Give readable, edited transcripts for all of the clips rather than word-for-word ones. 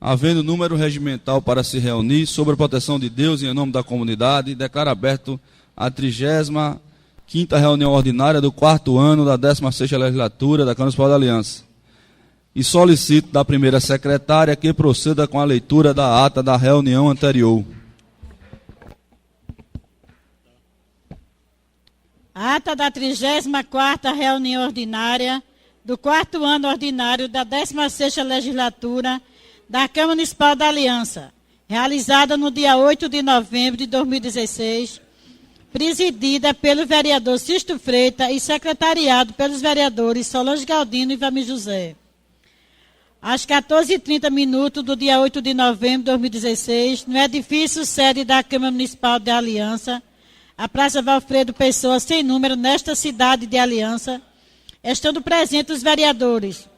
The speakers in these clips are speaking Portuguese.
havendo número regimental para se reunir, sob a proteção de Deus e em nome da comunidade, declaro aberto a 35ª reunião ordinária do 4º ano da 16ª legislatura da Câmara Municipal da Aliança. E solicito da primeira secretária que proceda com a leitura da ata da reunião anterior. Ata da 34ª reunião ordinária do 4º ano ordinário da 16ª legislatura da Câmara Municipal da Aliança, realizada no dia 8 de novembro de 2016, presidida pelo vereador Sisto Freitas e secretariado pelos vereadores Solange Galdino e Valmir José. Às 14h30 do dia 8 de novembro de 2016, no edifício sede da Câmara Municipal de Aliança, a Praça Valfredo Pessoa, sem número, nesta cidade de Aliança, estando presentes os vereadores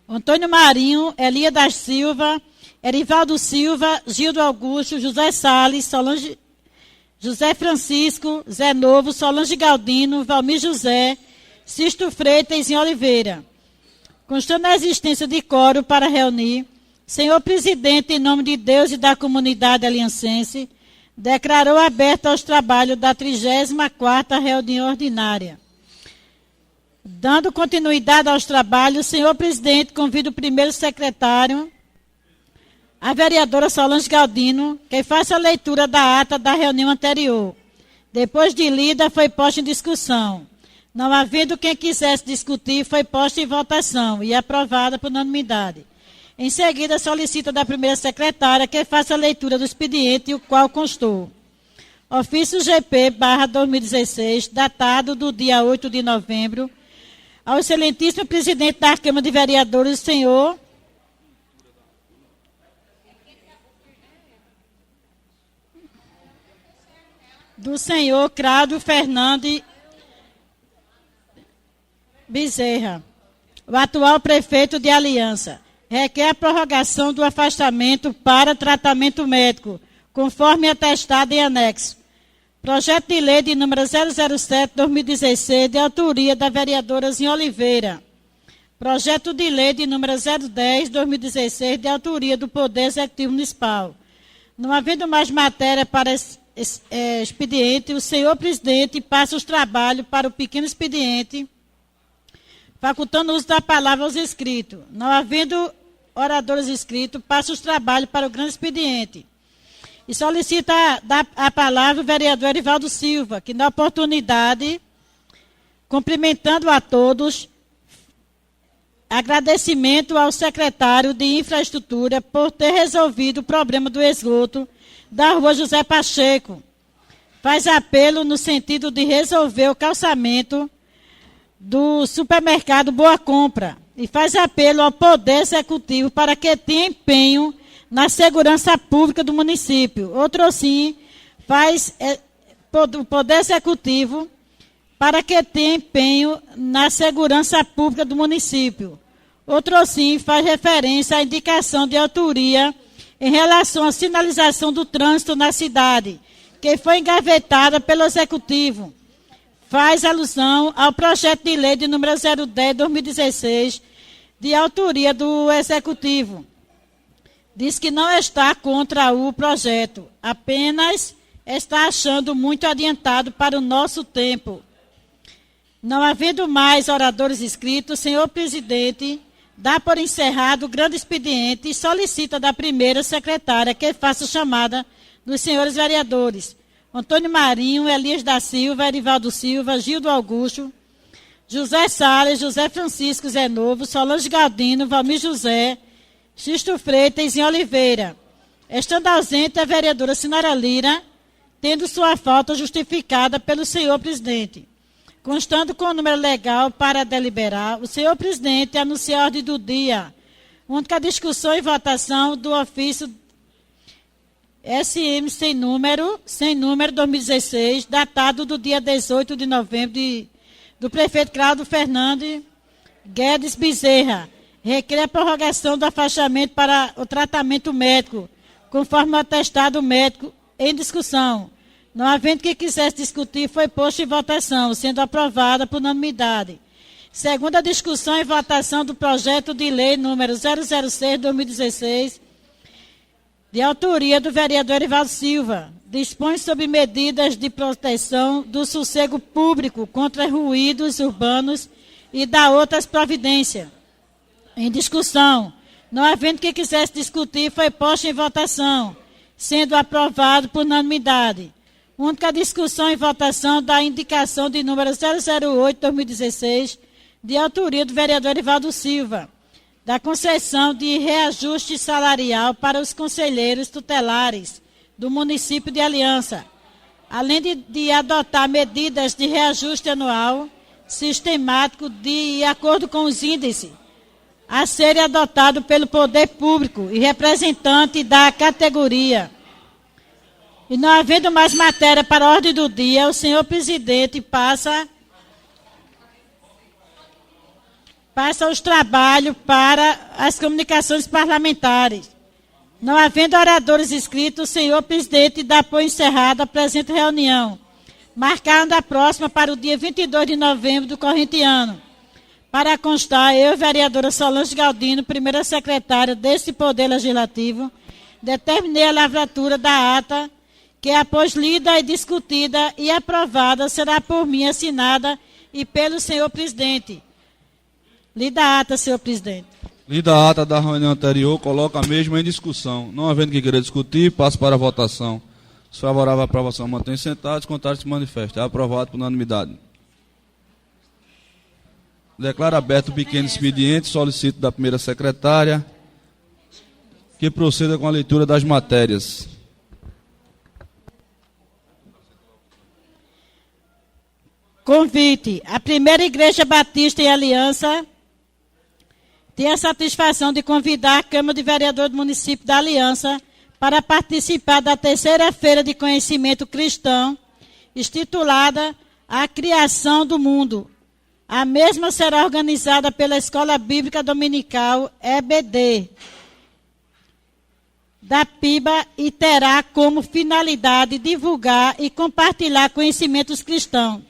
Antônio Marinho, Elia da Silva, Erivaldo Silva, Gildo Augusto, José Salles, Solange, José Francisco, Zé Novo, Solange Galdino, Valmir José, Sisto Freitas e Oliveira. Constando a existência de quórum para reunir, senhor presidente, em nome de Deus e da comunidade aliancense, declarou aberto aos trabalhos da 34ª reunião ordinária. Dando continuidade aos trabalhos, senhor presidente, convido o primeiro secretário, a vereadora Solange Galdino, que faça a leitura da ata da reunião anterior. Depois de lida, foi posta em discussão. Não havendo quem quisesse discutir, foi posta em votação e aprovada por unanimidade. Em seguida, solicita da primeira secretária que faça a leitura do expediente, o qual constou. Ofício GP/2016, datado do dia 8 de novembro, ao excelentíssimo presidente da Câmara de Vereadores, senhor Cláudio Fernandes Bezerra, o atual prefeito de Aliança, requer a prorrogação do afastamento para tratamento médico, conforme atestado em anexo. Projeto de lei de número 007/2016, de autoria da vereadora Zinha Oliveira. Projeto de lei de número 010/2016, de autoria do Poder Executivo Municipal. Não havendo mais matéria para expediente, o senhor presidente passa os trabalhos para o pequeno expediente, facultando o uso da palavra aos inscritos. Não havendo oradores inscritos, passa os trabalhos para o grande expediente. E solicita a palavra o vereador Erivaldo Silva, que na oportunidade, cumprimentando a todos, agradecimento ao secretário de Infraestrutura por ter resolvido o problema do esgoto da rua José Pacheco. Faz apelo no sentido de resolver o calçamento do supermercado Boa Compra e faz apelo ao Poder Executivo para que tenha empenho na segurança pública do município. Outro sim, faz o Poder Executivo para que tenha empenho na segurança pública do município. Outro sim, faz referência à indicação de autoria em relação à sinalização do trânsito na cidade, que foi engavetada pelo Executivo. Faz alusão ao projeto de lei de número 010/2016, de autoria do Executivo. Diz que não está contra o projeto, apenas está achando muito adiantado para o nosso tempo. Não havendo mais oradores inscritos, senhor presidente, dá por encerrado o grande expediente e solicita da primeira secretária que faça chamada dos senhores vereadores Antônio Marinho, Elias da Silva, Erivaldo Silva, Gildo Augusto, José Salles, José Francisco, Zé Novo, Solange Galdino, Valmir José, Sisto Freitas e Oliveira. Estando ausente a vereadora Sinara Lira, tendo sua falta justificada pelo senhor presidente. Constando com o número legal para deliberar, o senhor presidente anuncia a ordem do dia, única discussão e votação do ofício SM sem número 2016, datado do dia 18 de novembro, do prefeito Cláudio Fernandes Guedes Bezerra. Requer a prorrogação do afastamento para o tratamento médico, conforme o atestado médico em discussão. Não havendo quem quisesse discutir, foi posto em votação, sendo aprovada por unanimidade. Segunda discussão e votação do projeto de lei número 006/2016, de autoria do vereador Erivaldo Silva, dispõe sobre medidas de proteção do sossego público contra ruídos urbanos e dá outras providências. Em discussão, não havendo quem quisesse discutir, foi posto em votação, sendo aprovado por unanimidade. Única discussão e votação da indicação de número 008/2016, de autoria do vereador Erivaldo Silva, da concessão de reajuste salarial para os conselheiros tutelares do município de Aliança, além de adotar medidas de reajuste anual sistemático de acordo com os índices a serem adotados pelo poder público e representante da categoria. E não havendo mais matéria para a ordem do dia, o senhor presidente passa os trabalhos para as comunicações parlamentares. Não havendo oradores inscritos, o senhor presidente dá por encerrada a presente reunião, marcando a próxima para o dia 22 de novembro do corrente ano. Para constar, eu, vereadora Solange Galdino, primeira secretária deste Poder Legislativo, determinei a lavratura da ata, que após lida e discutida e aprovada, será por mim assinada e pelo senhor presidente. Lida a ata, senhor presidente. Lida a ata da reunião anterior, coloca a mesma em discussão. Não havendo quem queira discutir, passo para a votação. Se favorável à aprovação, mantém sentados, contrário se manifesta. É aprovado por unanimidade. Declaro aberto o pequeno expediente, solicito da primeira secretária que proceda com a leitura das matérias. Convite. A primeira Igreja Batista em Aliança tem a satisfação de convidar a Câmara de Vereadores do município da Aliança para participar da terceira feira de conhecimento cristão, intitulada A Criação do Mundo. A mesma será organizada pela Escola Bíblica Dominical EBD da PIBA e terá como finalidade divulgar e compartilhar conhecimentos cristãos.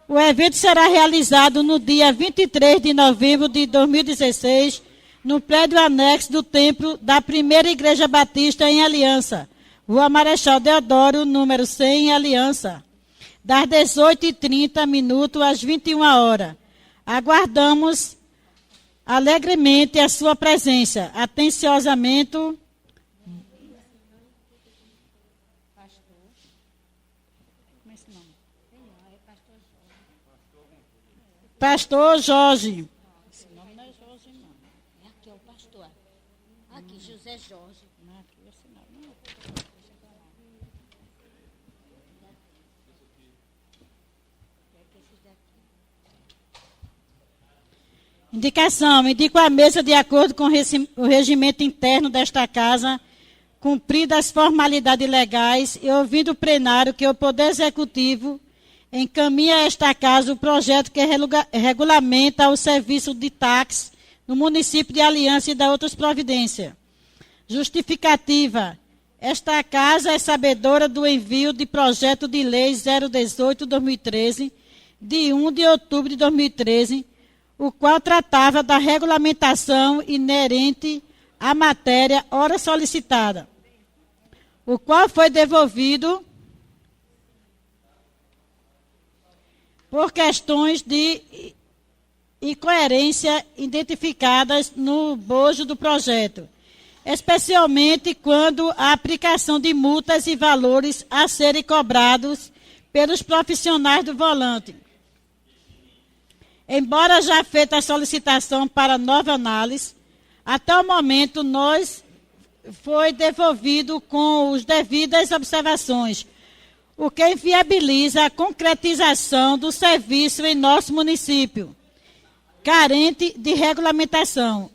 O evento será realizado no dia 23 de novembro de 2016, no prédio anexo do templo da Primeira Igreja Batista em Aliança, Rua Marechal Deodoro, número 100, em Aliança, das 18h30 às 21h. Aguardamos alegremente a sua presença. Atenciosamente, Pastor Jorge. Esse nome não é Jorge, não. É aqui, é o pastor. Aqui, José Jorge. Não, aqui esse nome não. Indicação. Indico a mesa de acordo com o regimento interno desta casa, cumpridas as formalidades legais e ouvindo o plenário que o Poder Executivo encaminha a esta casa o projeto que regulamenta o serviço de táxi no município de Aliança e da outras providências. Justificativa. Esta casa é sabedora do envio de projeto de lei 018/2013, de 1 de outubro de 2013, o qual tratava da regulamentação inerente à matéria ora solicitada, o qual foi devolvido por questões de incoerência identificadas no bojo do projeto, especialmente quando a aplicação de multas e valores a serem cobrados pelos profissionais do volante. Embora já feita a solicitação para nova análise, até o momento foi devolvido com as devidas observações, o que inviabiliza a concretização do serviço em nosso município, carente de regulamentação.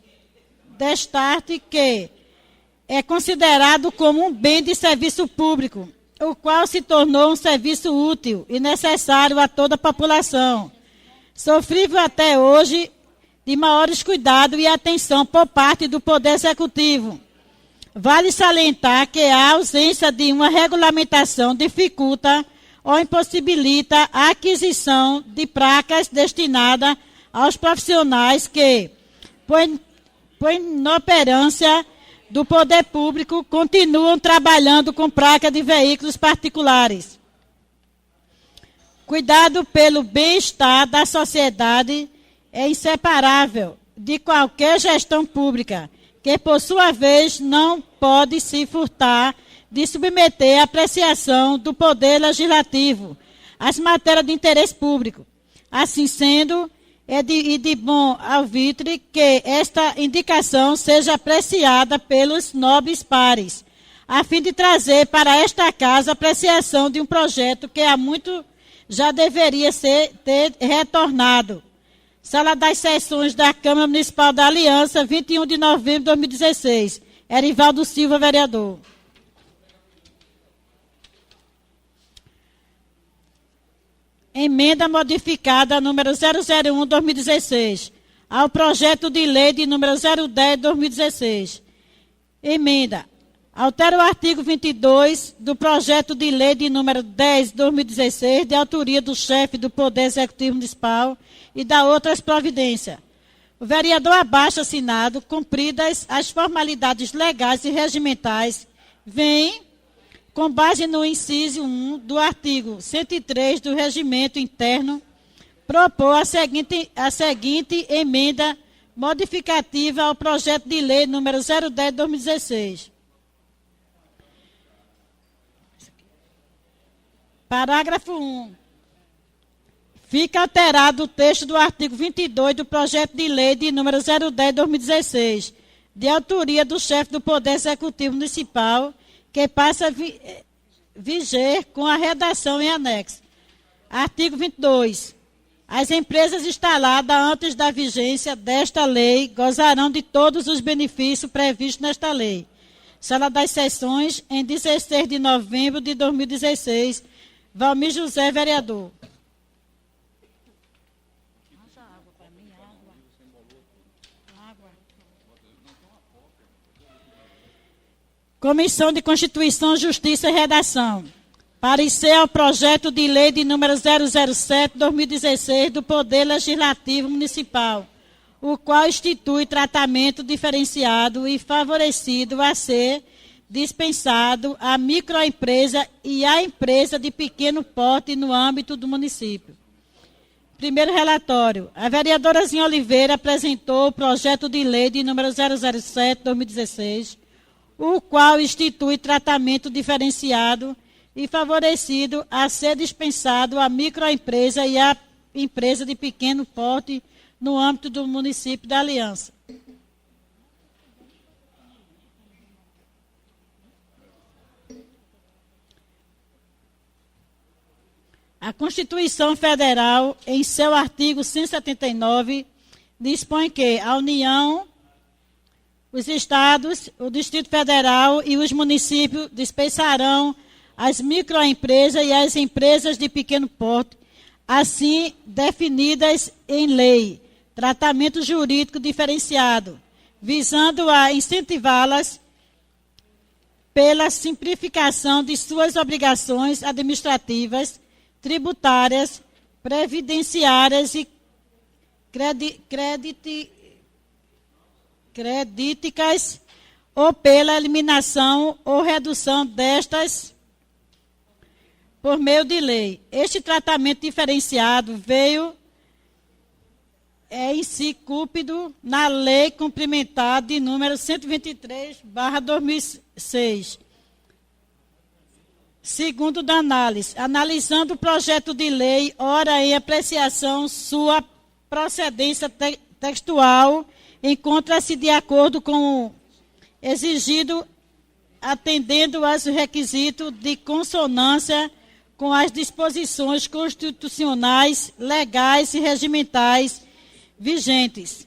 Destaque que é considerado como um bem de serviço público, o qual se tornou um serviço útil e necessário a toda a população, sofrível até hoje de maiores cuidados e atenção por parte do Poder Executivo. Vale salientar que a ausência de uma regulamentação dificulta ou impossibilita a aquisição de placas destinadas aos profissionais que, por inoperância do poder público, continuam trabalhando com placa de veículos particulares. Cuidado pelo bem-estar da sociedade é inseparável de qualquer gestão pública, que, por sua vez, não pode se furtar de submeter a apreciação do Poder Legislativo às matérias de interesse público. Assim sendo, é de bom alvitre que esta indicação seja apreciada pelos nobres pares, a fim de trazer para esta casa a apreciação de um projeto que há muito já deveria ter retornado. Sala das Sessões da Câmara Municipal da Aliança, 21 de novembro de 2016. Erivaldo Silva, vereador. Emenda modificada número 001/2016 ao projeto de lei de número 010/2016. Emenda. Altera o artigo 22 do projeto de lei de número 10/2016, de autoria do chefe do Poder Executivo Municipal e da outras providências. O vereador abaixo assinado, cumpridas as formalidades legais e regimentais, vem, com base no inciso 1 do artigo 103 do Regimento Interno, propor a seguinte emenda modificativa ao projeto de lei número 010/2016. Parágrafo 1. Fica alterado o texto do artigo 22 do projeto de lei de número 010/2016, de autoria do chefe do Poder Executivo Municipal, que passa a viger com a redação em anexo. Artigo 22. As empresas instaladas antes da vigência desta lei gozarão de todos os benefícios previstos nesta lei. Sala das Sessões, em 16 de novembro de 2016. Valmir José, vereador. Comissão de Constituição, Justiça e Redação. Parecer ao projeto de lei de número 007/2016 do Poder Legislativo Municipal, o qual institui tratamento diferenciado e favorecido a ser dispensado à microempresa e à empresa de pequeno porte no âmbito do município. Primeiro relatório. A vereadora Zinha Oliveira apresentou o projeto de lei de número 007/2016, o qual institui tratamento diferenciado e favorecido a ser dispensado à microempresa e à empresa de pequeno porte no âmbito do município da Aliança. A Constituição Federal, em seu artigo 179, dispõe que a União, os Estados, o Distrito Federal e os municípios dispensarão as microempresas e as empresas de pequeno porte, assim definidas em lei, tratamento jurídico diferenciado, visando a incentivá-las pela simplificação de suas obrigações administrativas, tributárias, previdenciárias e credíticas, ou pela eliminação ou redução destas por meio de lei. Este tratamento diferenciado veio incúpido na lei complementar de número 123/2006. Segundo da análise, analisando o projeto de lei, ora em apreciação sua procedência textual, encontra-se de acordo com o exigido, atendendo aos requisitos de consonância com as disposições constitucionais, legais e regimentais vigentes,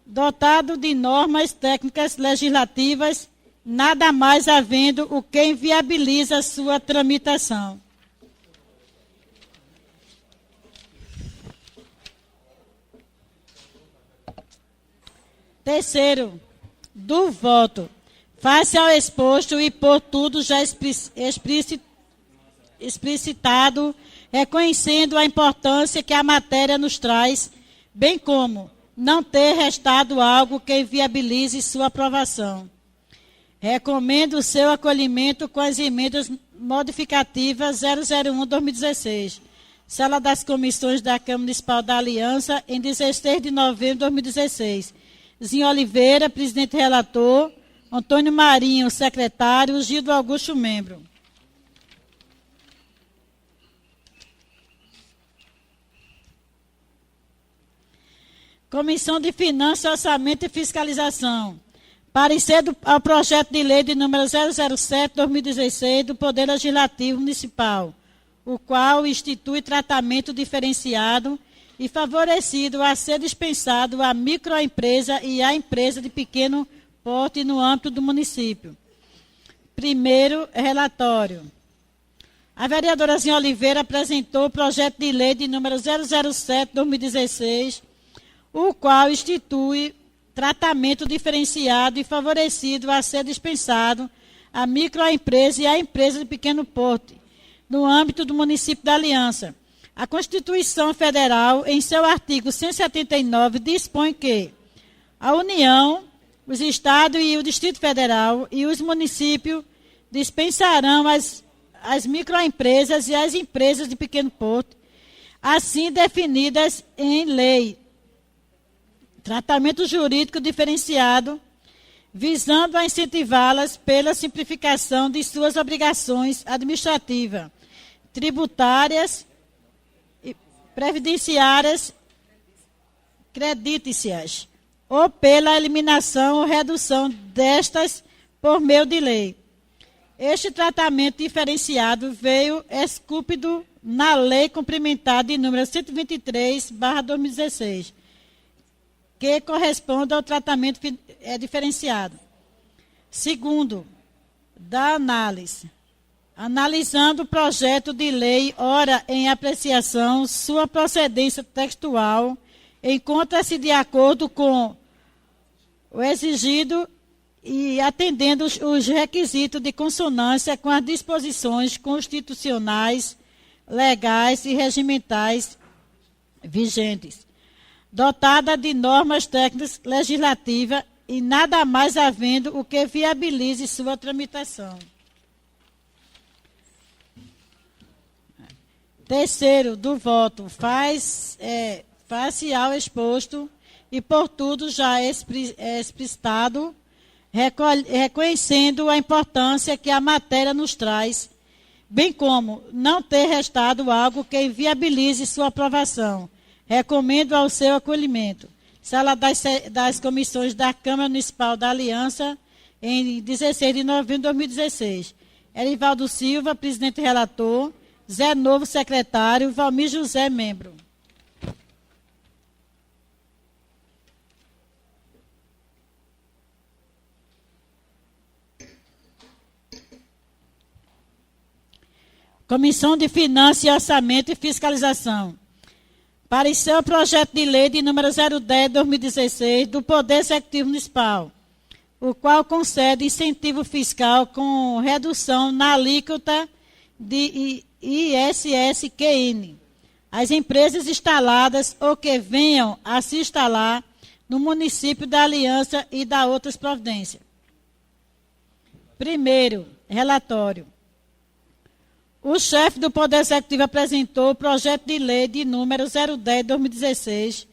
dotado de normas técnicas legislativas, nada mais havendo o que inviabiliza sua tramitação. Terceiro, do voto. Face ao exposto e por tudo já explicitado, reconhecendo a importância que a matéria nos traz, bem como não ter restado algo que viabilize sua aprovação. Recomendo o seu acolhimento com as emendas modificativas 001-2016, Sala das Comissões da Câmara Municipal da Aliança, em 16 de novembro de 2016. Zinho Oliveira, presidente relator, Antônio Marinho, secretário, Gildo Augusto, membro. Comissão de Finanças, Orçamento e Fiscalização. Parecer ao projeto de lei de número 007/2016 do Poder Legislativo Municipal, o qual institui tratamento diferenciado e favorecido a ser dispensado à microempresa e à empresa de pequeno porte no âmbito do município. Primeiro relatório. A vereadora Zinha Oliveira apresentou o projeto de lei de número 007/2016, o qual institui tratamento diferenciado e favorecido a ser dispensado à microempresa e à empresa de pequeno porte, no âmbito do município da Aliança. A Constituição Federal, em seu artigo 179, dispõe que a União, os Estados e o Distrito Federal e os municípios dispensarão as microempresas e as empresas de pequeno porte, assim definidas em lei, tratamento jurídico diferenciado, visando a incentivá-las pela simplificação de suas obrigações administrativas, tributárias, previdenciárias, creditícias, ou pela eliminação ou redução destas por meio de lei. Este tratamento diferenciado veio esculpido na Lei Complementar de número 123/2016, que corresponde ao tratamento diferenciado. Segundo, da análise. Analisando o projeto de lei, ora em apreciação, sua procedência textual, encontra-se de acordo com o exigido e atendendo os requisitos de consonância com as disposições constitucionais, legais e regimentais vigentes, dotada de normas técnicas legislativas e nada mais havendo o que viabilize sua tramitação. Terceiro, do voto, face ao exposto e por tudo já explicitado, reconhecendo a importância que a matéria nos traz, bem como não ter restado algo que inviabilize sua aprovação. Recomendo ao seu acolhimento. Sala das Comissões da Câmara Municipal da Aliança, em 16 de novembro de 2016. Erivaldo Silva, presidente relator, Zé Novo, secretário, Valmir José, membro. Comissão de Finanças, Orçamento e Fiscalização. Parecer o projeto de lei de número 010/2016 do Poder Executivo Municipal, o qual concede incentivo fiscal com redução na alíquota de ISS-QN às empresas instaladas ou que venham a se instalar no município da Aliança e da outras providências. Primeiro, relatório. O chefe do Poder Executivo apresentou o projeto de lei de número 010/2016,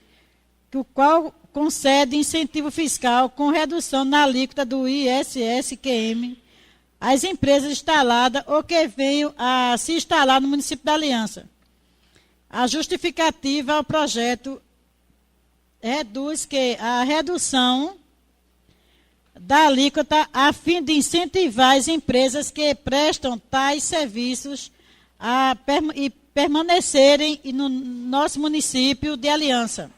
o qual concede incentivo fiscal com redução na alíquota do ISS-QM às empresas instaladas ou que venham a se instalar no município da Aliança. A justificativa ao projeto reduz que a redução da alíquota a fim de incentivar as empresas que prestam tais serviços e permanecerem no nosso município de Aliança,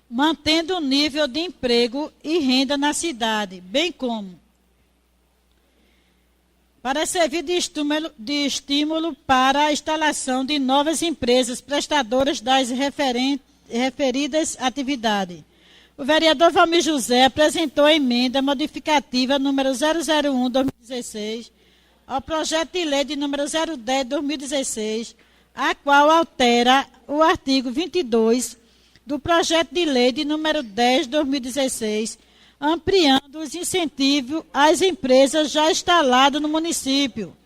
mantendo o nível de emprego e renda na cidade, bem como para servir de estímulo para a instalação de novas empresas prestadoras das referidas atividades. O vereador Valmir José apresentou a emenda modificativa número 001/2016 ao projeto de lei de número 010/2016, a qual altera o artigo 22 do projeto de lei de número 10 de 2016, ampliando os incentivos às empresas já instaladas no município.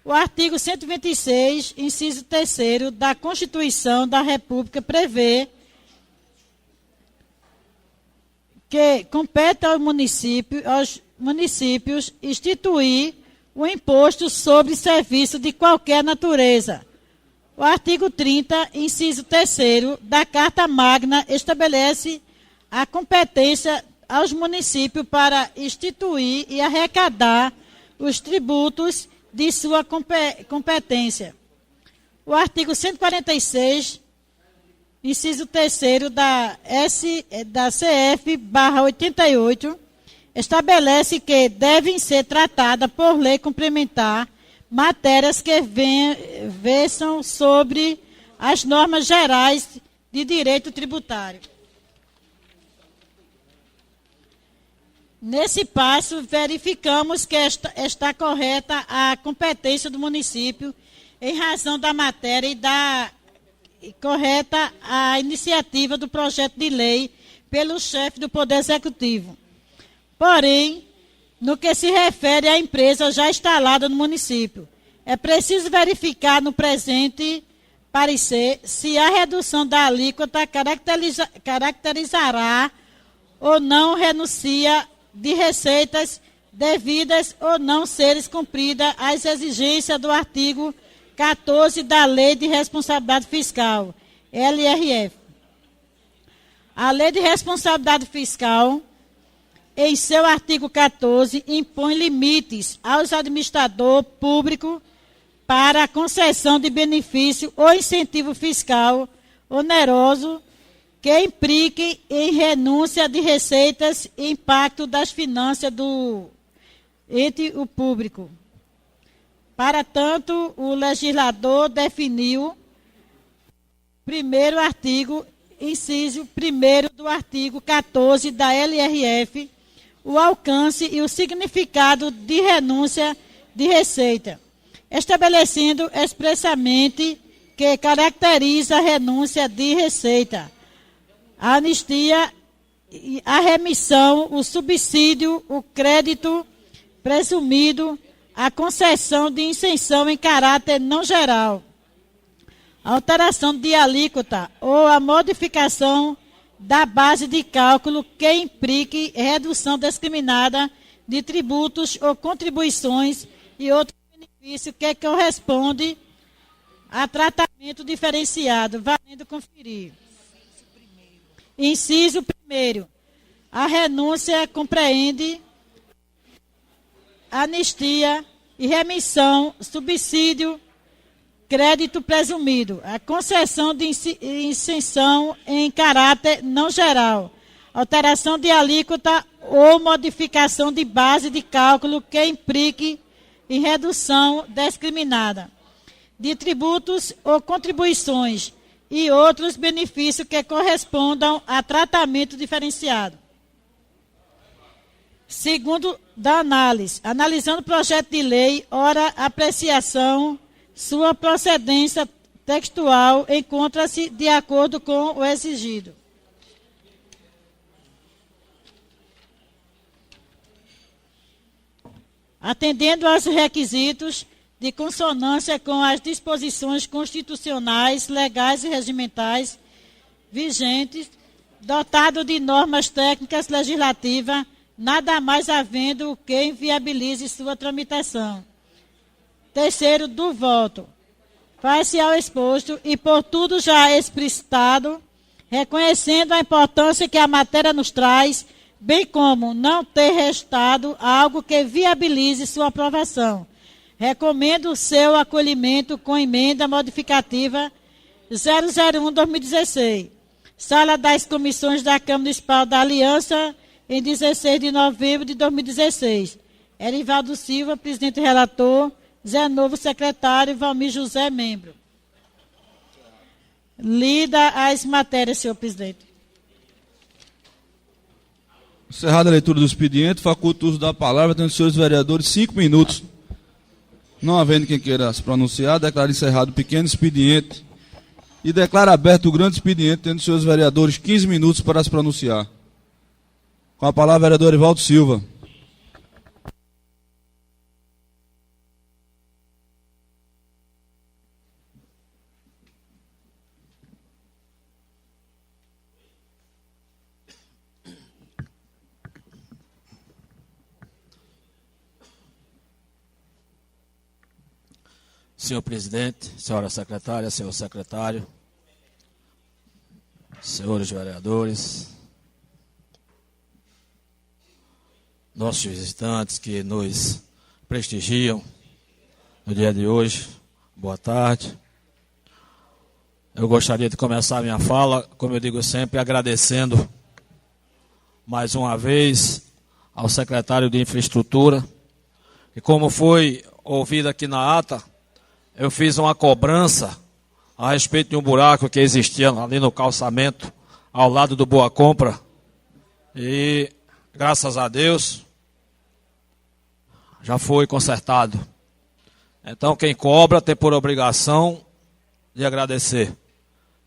O artigo 126, inciso 3º da Constituição da República prevê que compete aos municípios instituir o imposto sobre serviço de qualquer natureza. O artigo 30, inciso 3º da Carta Magna estabelece a competência aos municípios para instituir e arrecadar os tributos de sua competência. O artigo 146, inciso 3º da CF/88, estabelece que devem ser tratadas por lei complementar matérias que versam sobre as normas gerais de direito tributário. Nesse passo, verificamos que está correta a competência do município em razão da matéria e correta a iniciativa do projeto de lei pelo chefe do Poder Executivo. Porém, no que se refere à empresa já instalada no município, é preciso verificar no presente parecer se a redução da alíquota caracterizará ou não renuncia de receitas devidas ou não serem cumpridas as exigências do artigo 14 da Lei de Responsabilidade Fiscal, LRF. A Lei de Responsabilidade Fiscal, em seu artigo 14, impõe limites aos administradores públicos para a concessão de benefício ou incentivo fiscal oneroso que implique em renúncia de receitas e impacto das finanças do ente público. Para tanto, o legislador definiu, primeiro artigo, inciso 1º do artigo 14 da LRF, o alcance e o significado de renúncia de receita, estabelecendo expressamente que caracteriza a renúncia de receita, a anistia, a remissão, o subsídio, o crédito presumido, a concessão de isenção em caráter não geral, a alteração de alíquota ou a modificação da base de cálculo que implique redução discriminada de tributos ou contribuições e outros benefícios que correspondem a tratamento diferenciado, valendo conferir. Inciso 1º. A renúncia compreende anistia e remissão, subsídio, crédito presumido, a concessão de isenção em caráter não geral, alteração de alíquota ou modificação de base de cálculo que implique em redução discriminada de tributos ou contribuições e outros benefícios que correspondam a tratamento diferenciado. Segundo da análise, analisando o projeto de lei, ora apreciação, sua procedência textual encontra-se de acordo com o exigido. Atendendo aos requisitos de consonância com as disposições constitucionais, legais e regimentais vigentes, dotado de normas técnicas legislativas, nada mais havendo o que inviabilize sua tramitação. Terceiro, do voto. Faz-se ao exposto e por tudo já explicitado, reconhecendo a importância que a matéria nos traz, bem como não ter restado algo que viabilize sua aprovação. Recomendo o seu acolhimento com emenda modificativa 001/2016. Sala das Comissões da Câmara Municipal da Aliança, em 16 de novembro de 2016. Erivaldo Silva, presidente e relator. Zé Novo, secretário. Valmir José, membro. Lida as matérias, senhor presidente. Encerrada a leitura do expediente, faculto o uso da palavra, tendo os senhores vereadores 5 minutos. Não havendo quem queira se pronunciar, declaro encerrado o pequeno expediente e declara aberto o grande expediente, tendo seus vereadores 15 minutos para se pronunciar. Com a palavra, vereador Ivaldo Silva. Senhor presidente, senhora secretária, senhor secretário, senhores vereadores, nossos visitantes que nos prestigiam no dia de hoje, boa tarde. Eu gostaria de começar a minha fala, como eu digo sempre, agradecendo mais uma vez ao secretário de Infraestrutura, e como foi ouvido aqui na ata, eu fiz uma cobrança a respeito de um buraco que existia ali no calçamento, ao lado do Boa Compra. E, graças a Deus, já foi consertado. Então, quem cobra tem por obrigação de agradecer.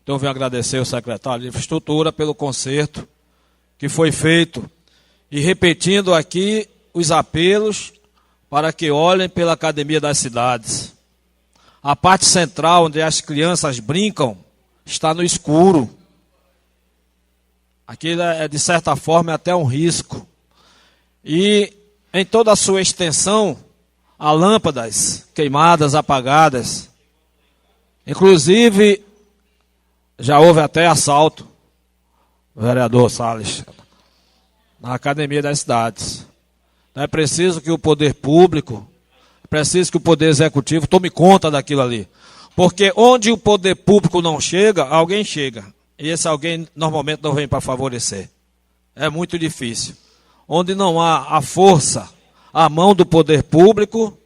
Então, eu venho agradecer ao secretário de Infraestrutura pelo conserto que foi feito. E repetindo aqui os apelos para que olhem pela Academia das Cidades. A parte central, onde as crianças brincam, está no escuro. Aquilo é, de certa forma, até um risco. E em toda a sua extensão, há lâmpadas queimadas, apagadas. Inclusive, já houve até assalto, vereador Salles, na Academia das Cidades. Então é preciso que o poder público, preciso que o Poder Executivo tome conta daquilo ali. Porque onde o poder público não chega, alguém chega. E esse alguém normalmente não vem para favorecer. É muito difícil. Onde não há a força, a mão do poder público,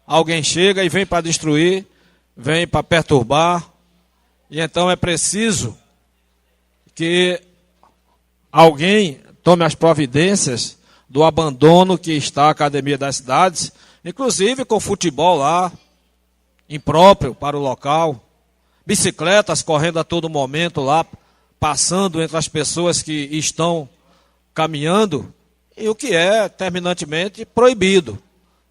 alguém chega e vem para destruir, vem para perturbar. E então é preciso que alguém tome as providências do abandono que está a Academia das Cidades, inclusive com futebol lá, impróprio para o local, bicicletas correndo a todo momento lá, passando entre as pessoas que estão caminhando, e o que é terminantemente proibido.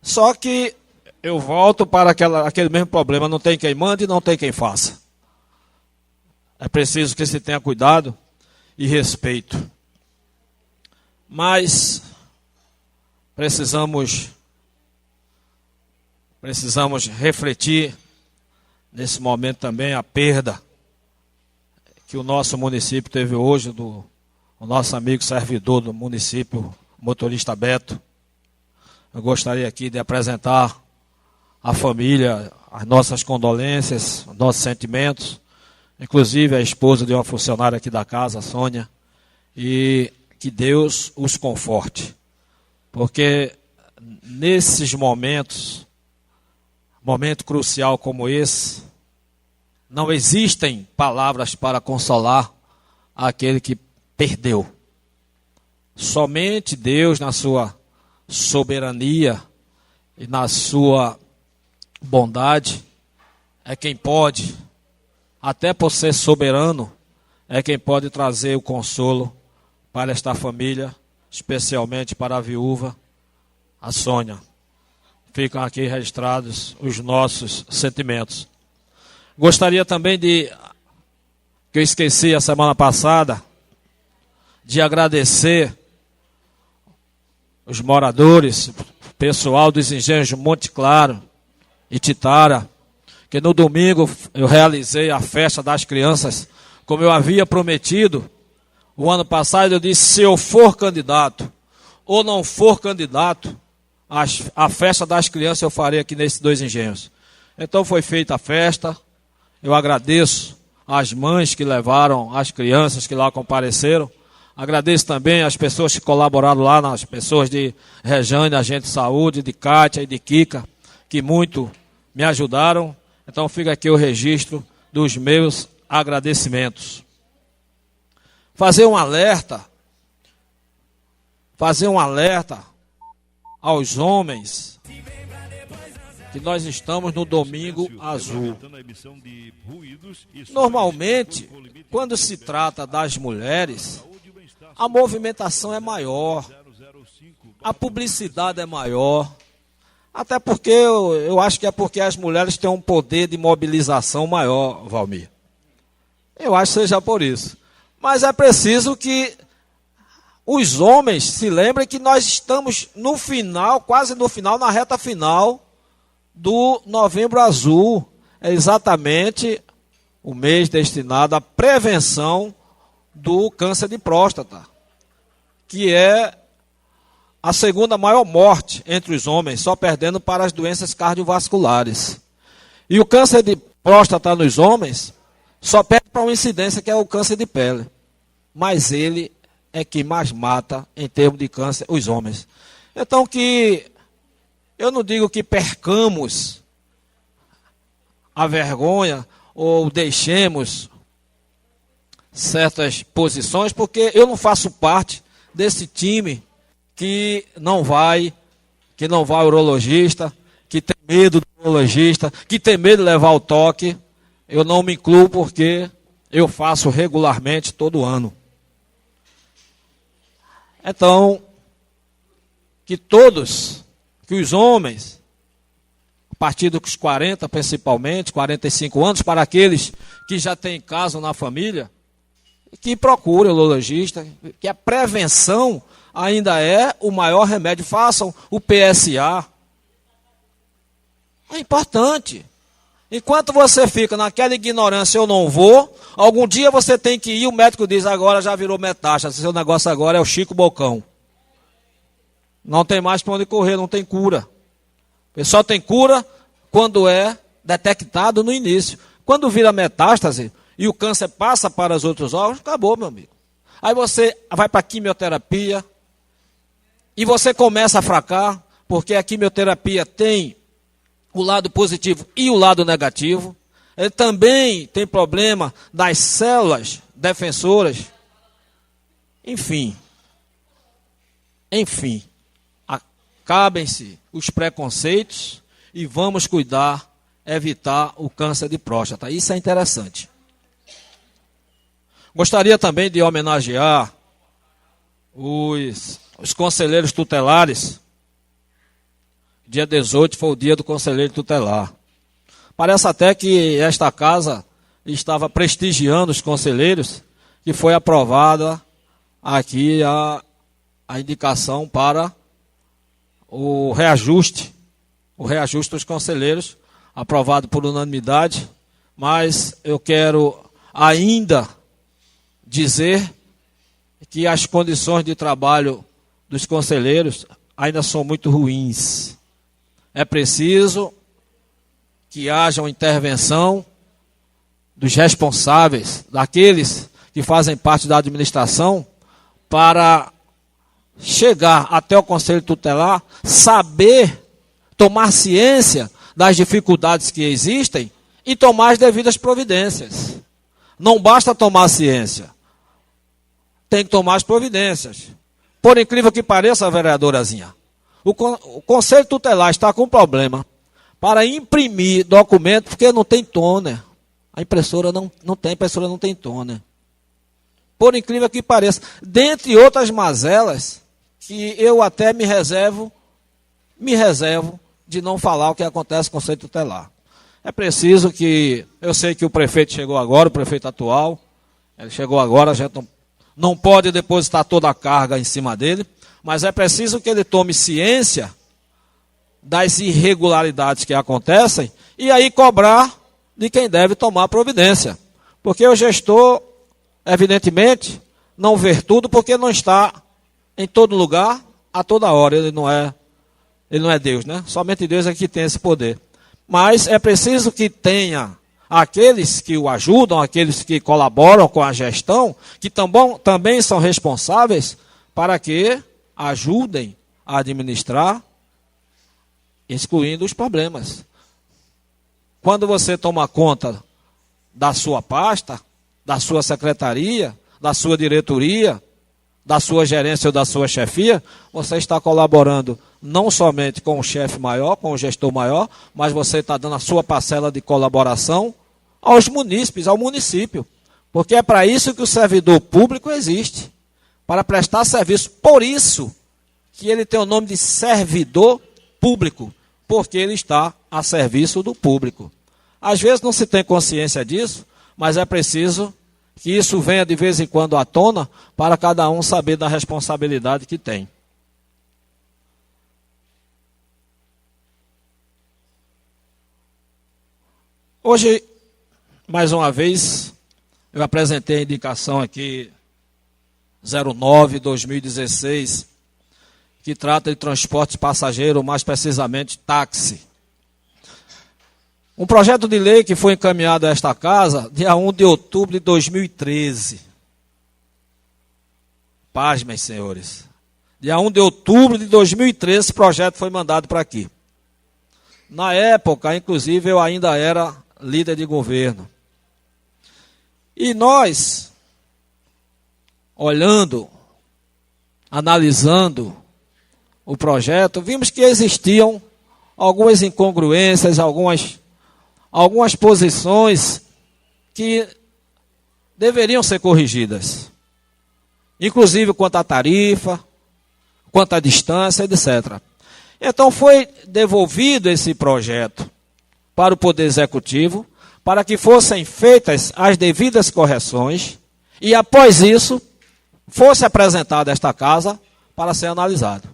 Só que eu volto para aquele mesmo problema, não tem quem mande e não tem quem faça. É preciso que se tenha cuidado e respeito. Mas precisamos refletir nesse momento também a perda que o nosso município teve hoje o nosso amigo servidor do município, motorista Beto. Eu gostaria aqui de apresentar à família as nossas condolências, os nossos sentimentos, inclusive a esposa de uma funcionária aqui da casa, a Sônia, e que Deus os conforte, porque nesses momentos, momento crucial como esse, não existem palavras para consolar aquele que perdeu. Somente Deus, na sua soberania e na sua bondade, é quem pode, até por ser soberano, é quem pode trazer o consolo para esta família, especialmente para a viúva, a Sônia. Ficam aqui registrados os nossos sentimentos. Gostaria também que eu esqueci a semana passada, de agradecer os moradores, pessoal dos engenhos de Monte Claro e Titara, que no domingo eu realizei a festa das crianças, como eu havia prometido. O ano passado eu disse, se eu for candidato ou não for candidato, a festa das crianças eu farei aqui nesses dois engenhos. Então foi feita a festa. Eu agradeço às mães que levaram as crianças que lá compareceram. Agradeço também às pessoas que colaboraram lá, as pessoas de Rejane, agente de saúde, de Kátia e de Kika, que muito me ajudaram. Então fica aqui o registro dos meus agradecimentos. Fazer um alerta aos homens que nós estamos no Domingo Azul. Normalmente, quando se trata das mulheres, a movimentação é maior, a publicidade é maior, até porque eu acho que é porque as mulheres têm um poder de mobilização maior, Valmir. Eu acho que seja por isso. Mas é preciso que os homens se lembrem que nós estamos no final, quase no final, na reta final do Novembro Azul. É exatamente o mês destinado à prevenção do câncer de próstata, que é a segunda maior morte entre os homens, só perdendo para as doenças cardiovasculares. E o câncer de próstata nos homens só perde para uma incidência que é o câncer de pele. Mas ele é que mais mata em termos de câncer os homens. Então que eu não digo que percamos a vergonha ou deixemos certas posições, porque eu não faço parte desse time que não vai ao urologista, que tem medo do urologista, que tem medo de levar o toque. Eu não me incluo porque eu faço regularmente todo ano. Então, que os homens, a partir dos 40 principalmente, 45 anos, para aqueles que já têm caso na família, que procurem o urologista, que a prevenção ainda é o maior remédio. Façam o PSA. É importante. Enquanto você fica naquela ignorância, eu não vou, algum dia você tem que ir, o médico diz, agora já virou metástase, seu negócio agora é o Chico Bocão. Não tem mais para onde correr, não tem cura. Só tem cura quando é detectado no início. Quando vira metástase e o câncer passa para os outros órgãos, acabou, meu amigo. Aí você vai para a quimioterapia e você começa a fracar, porque a quimioterapia tem o lado positivo e o lado negativo. Ele também tem problema das células defensoras. Enfim, acabem-se os preconceitos e vamos evitar o câncer de próstata. Isso é interessante. Gostaria também de homenagear os conselheiros tutelares. Dia 18 foi o dia do conselheiro tutelar. Parece até que esta casa estava prestigiando os conselheiros, que foi aprovada aqui a indicação para o reajuste dos conselheiros, aprovado por unanimidade, mas eu quero ainda dizer que as condições de trabalho dos conselheiros ainda são muito ruins. É preciso que haja uma intervenção dos responsáveis, daqueles que fazem parte da administração, para chegar até o Conselho Tutelar, saber, tomar ciência das dificuldades que existem e tomar as devidas providências. Não basta tomar ciência, tem que tomar as providências. Por incrível que pareça, vereadorazinha, o Conselho Tutelar está com problema para imprimir documento, porque não tem toner. A impressora não tem toner. Por incrível que pareça, dentre outras mazelas, que eu até me reservo de não falar o que acontece com o Conselho Tutelar. É preciso que, eu sei que o prefeito chegou agora, o prefeito atual, ele chegou agora, a gente não pode depositar toda a carga em cima dele, mas é preciso que ele tome ciência das irregularidades que acontecem e aí cobrar de quem deve tomar providência. Porque o gestor, evidentemente, não vê tudo porque não está em todo lugar, a toda hora. Ele não é Deus, né? Somente Deus é que tem esse poder. Mas é preciso que tenha aqueles que o ajudam, aqueles que colaboram com a gestão, que também são responsáveis para que ajudem a administrar, excluindo os problemas. Quando você toma conta da sua pasta, da sua secretaria, da sua diretoria, da sua gerência ou da sua chefia, você está colaborando não somente com o chefe maior, com o gestor maior, mas você está dando a sua parcela de colaboração aos munícipes, ao município. Porque é para isso que o servidor público existe, para prestar serviço. Por isso que ele tem o nome de servidor público, porque ele está a serviço do público. Às vezes não se tem consciência disso, mas é preciso que isso venha de vez em quando à tona, para cada um saber da responsabilidade que tem. Hoje, mais uma vez, eu apresentei a indicação aqui 09/2016, que trata de transporte passageiro, mais precisamente táxi. Um projeto de lei que foi encaminhado a esta casa dia 1 de outubro de 2013. Pasmem, senhores. Dia 1 de outubro de 2013, esse projeto foi mandado para aqui. Na época, inclusive, eu ainda era líder de governo. E nós, olhando, analisando o projeto, vimos que existiam algumas incongruências, algumas posições que deveriam ser corrigidas. Inclusive quanto à tarifa, quanto à distância, etc. Então foi devolvido esse projeto para o Poder Executivo, para que fossem feitas as devidas correções, e após isso, fosse apresentado a esta casa para ser analisado.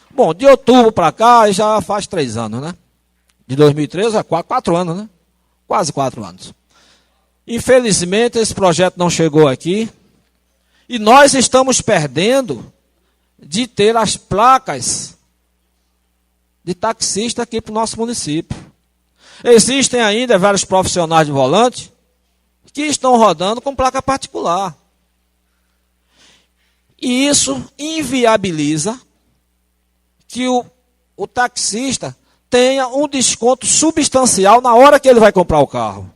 Bom, de outubro para cá, já faz 3 anos, né? De 2013 a 4 anos, né? Quase 4 anos. Infelizmente, esse projeto não chegou aqui, e nós estamos perdendo de ter as placas de taxista aqui para o nosso município. Existem ainda vários profissionais de volante que estão rodando com placa particular. E isso inviabiliza que o taxista tenha um desconto substancial na hora que ele vai comprar o carro.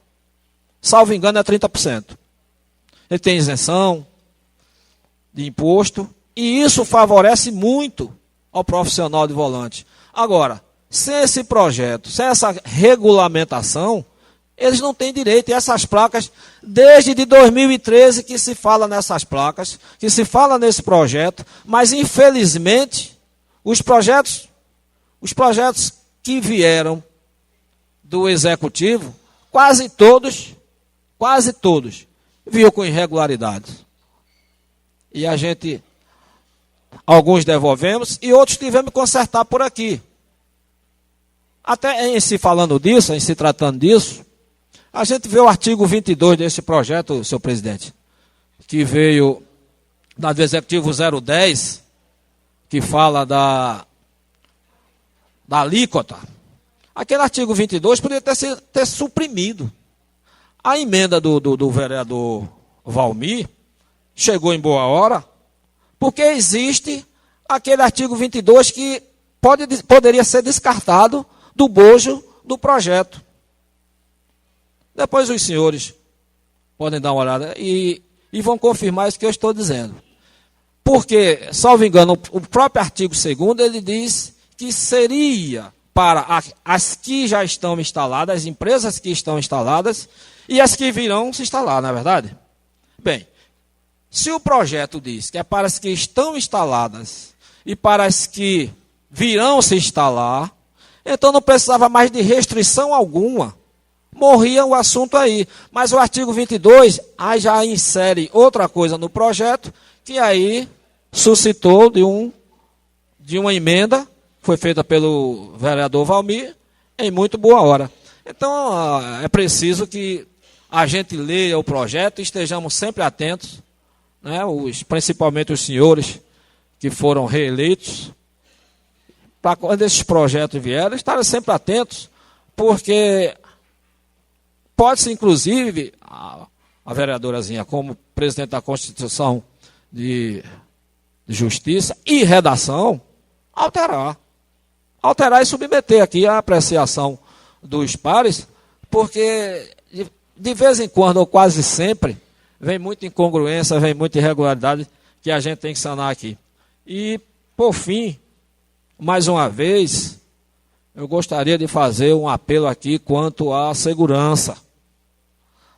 Salvo engano, é 30%. Ele tem isenção de imposto, e isso favorece muito ao profissional de volante. Agora, sem esse projeto, sem essa regulamentação, eles não têm direito. E essas placas, desde de 2013 que se fala nessas placas, que se fala nesse projeto, mas infelizmente, os projetos que vieram do Executivo, quase todos, viu com irregularidades. E a gente, alguns devolvemos e outros tivemos que consertar por aqui. Até em se falando disso, em se tratando disso, a gente vê o artigo 22 desse projeto, senhor presidente, que veio do Executivo 010, que fala da alíquota. Aquele artigo 22 poderia ter suprimido. A emenda do vereador Valmir chegou em boa hora, porque existe aquele artigo 22 que poderia ser descartado do bojo do projeto. Depois os senhores podem dar uma olhada e vão confirmar isso que eu estou dizendo. Porque, salvo engano, o próprio artigo 2º, ele diz que seria para as que já estão instaladas, as empresas que estão instaladas, e as que virão se instalar, não é verdade? Bem, se o projeto diz que é para as que estão instaladas e para as que virão se instalar, então não precisava mais de restrição alguma. Morria o assunto aí. Mas o artigo 22 aí já insere outra coisa no projeto, que aí suscitou de uma emenda, foi feita pelo vereador Valmir, em muito boa hora. Então é preciso que a gente leia o projeto e estejamos sempre atentos, né, principalmente os senhores que foram reeleitos, para quando esses projetos vierem, estarem sempre atentos, porque pode-se, inclusive, a vereadorazinha, como presidente da Constituição de Justiça e Redação, alterar e submeter aqui a apreciação dos pares, porque de vez em quando, ou quase sempre, vem muita incongruência, vem muita irregularidade que a gente tem que sanar aqui. E, por fim, mais uma vez, eu gostaria de fazer um apelo aqui quanto à segurança.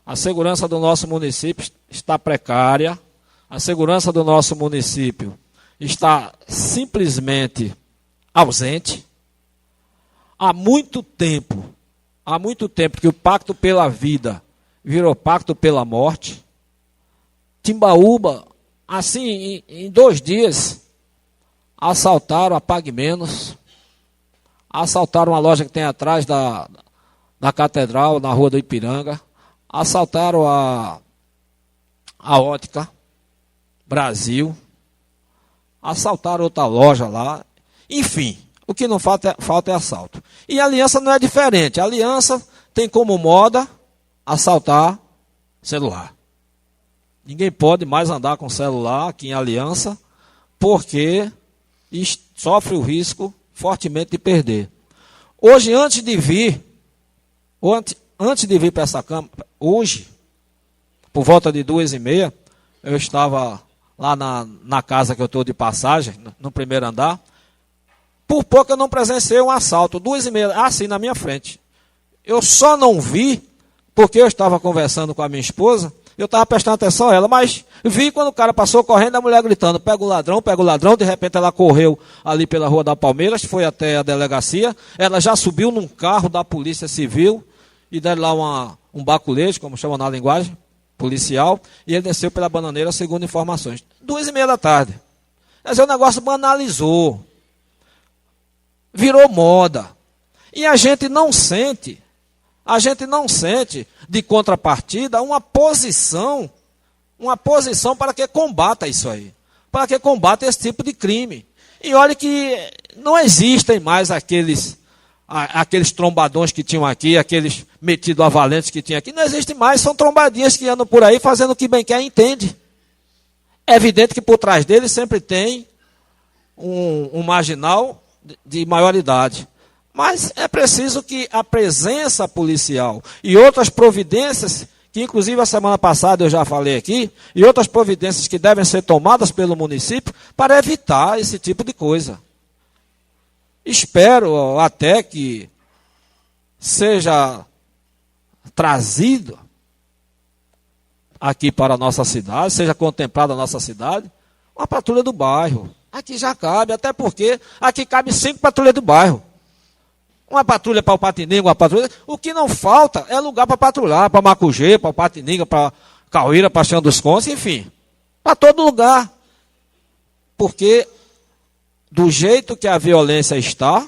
A segurança do nosso município está precária, a segurança do nosso município está simplesmente ausente. Há muito tempo que o pacto pela vida virou pacto pela morte. Timbaúba, assim, em 2 dias, assaltaram a Pague Menos, assaltaram uma loja que tem atrás da catedral, na rua do Ipiranga, assaltaram a Ótica Brasil, assaltaram outra loja lá, enfim, o que não falta é assalto. E a Aliança não é diferente, a Aliança tem como moda assaltar celular. Ninguém pode mais andar com celular aqui em Aliança, porque sofre o risco fortemente de perder. Hoje, antes de vir para essa Câmara, hoje, por volta de 2h30, eu estava lá na casa que eu estou de passagem, no primeiro andar. Por pouco eu não presenciei um assalto, 2h30, assim na minha frente. Eu só não vi, porque eu estava conversando com a minha esposa, eu estava prestando atenção a ela, mas vi quando o cara passou correndo, a mulher gritando, pega o ladrão, de repente ela correu ali pela Rua da Palmeiras, foi até a delegacia, ela já subiu num carro da Polícia Civil, e deram lá um baculete, como chamam na linguagem policial, e ele desceu pela Bananeira, segundo informações. 2h30 da tarde. Quer dizer, o negócio banalizou, virou moda, e a gente não sente de contrapartida uma posição para que combata isso aí, para que combata esse tipo de crime. E olhe que não existem mais aqueles trombadões que tinham aqui, aqueles metidos a valentes que tinham aqui, não existem mais, são trombadinhas que andam por aí fazendo o que bem quer, entende. É evidente que por trás deles sempre tem um marginal de maior idade. Mas é preciso que a presença policial e outras providências, que inclusive a semana passada eu já falei aqui, e outras providências que devem ser tomadas pelo município para evitar esse tipo de coisa. Espero até que seja trazido aqui para a nossa cidade, seja contemplada a nossa cidade, uma patrulha do bairro. Aqui já cabe, até porque aqui cabe 5 patrulhas do bairro. Uma patrulha para o Patininga, uma patrulha. O que não falta é lugar para patrulhar, para Macugê, para o Patininga, para Cauíra, para Chão dos Contos, enfim. Para todo lugar. Porque, do jeito que a violência está,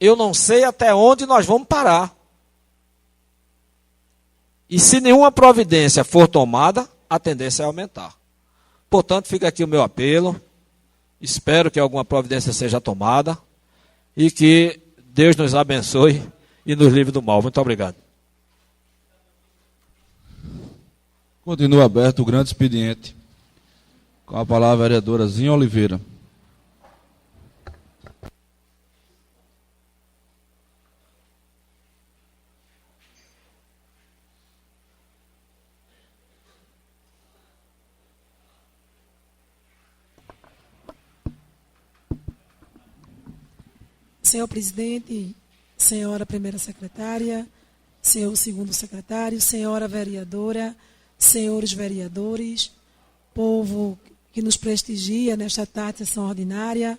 eu não sei até onde nós vamos parar. E se nenhuma providência for tomada, a tendência é aumentar. Portanto, fica aqui o meu apelo. Espero que alguma providência seja tomada e que Deus nos abençoe e nos livre do mal. Muito obrigado. Continua aberto o grande expediente. Com a palavra a vereadora Zinha Oliveira. Senhor presidente, senhora primeira secretária, senhor segundo secretário, senhora vereadora, senhores vereadores, povo que nos prestigia nesta tarde de sessão ordinária,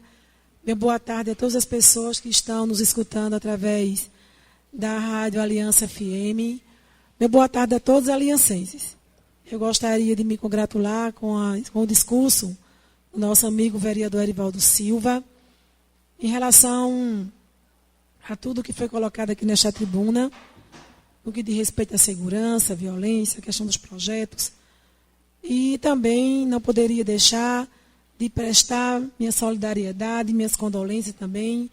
bem boa tarde a todas as pessoas que estão nos escutando através da Rádio Aliança FM, bem boa tarde a todos os aliancenses. Eu gostaria de me congratular com o discurso do nosso amigo vereador Erivaldo Silva, em relação a tudo que foi colocado aqui nesta tribuna, no que diz respeito à segurança, à violência, à questão dos projetos. E também não poderia deixar de prestar minha solidariedade, minhas condolências também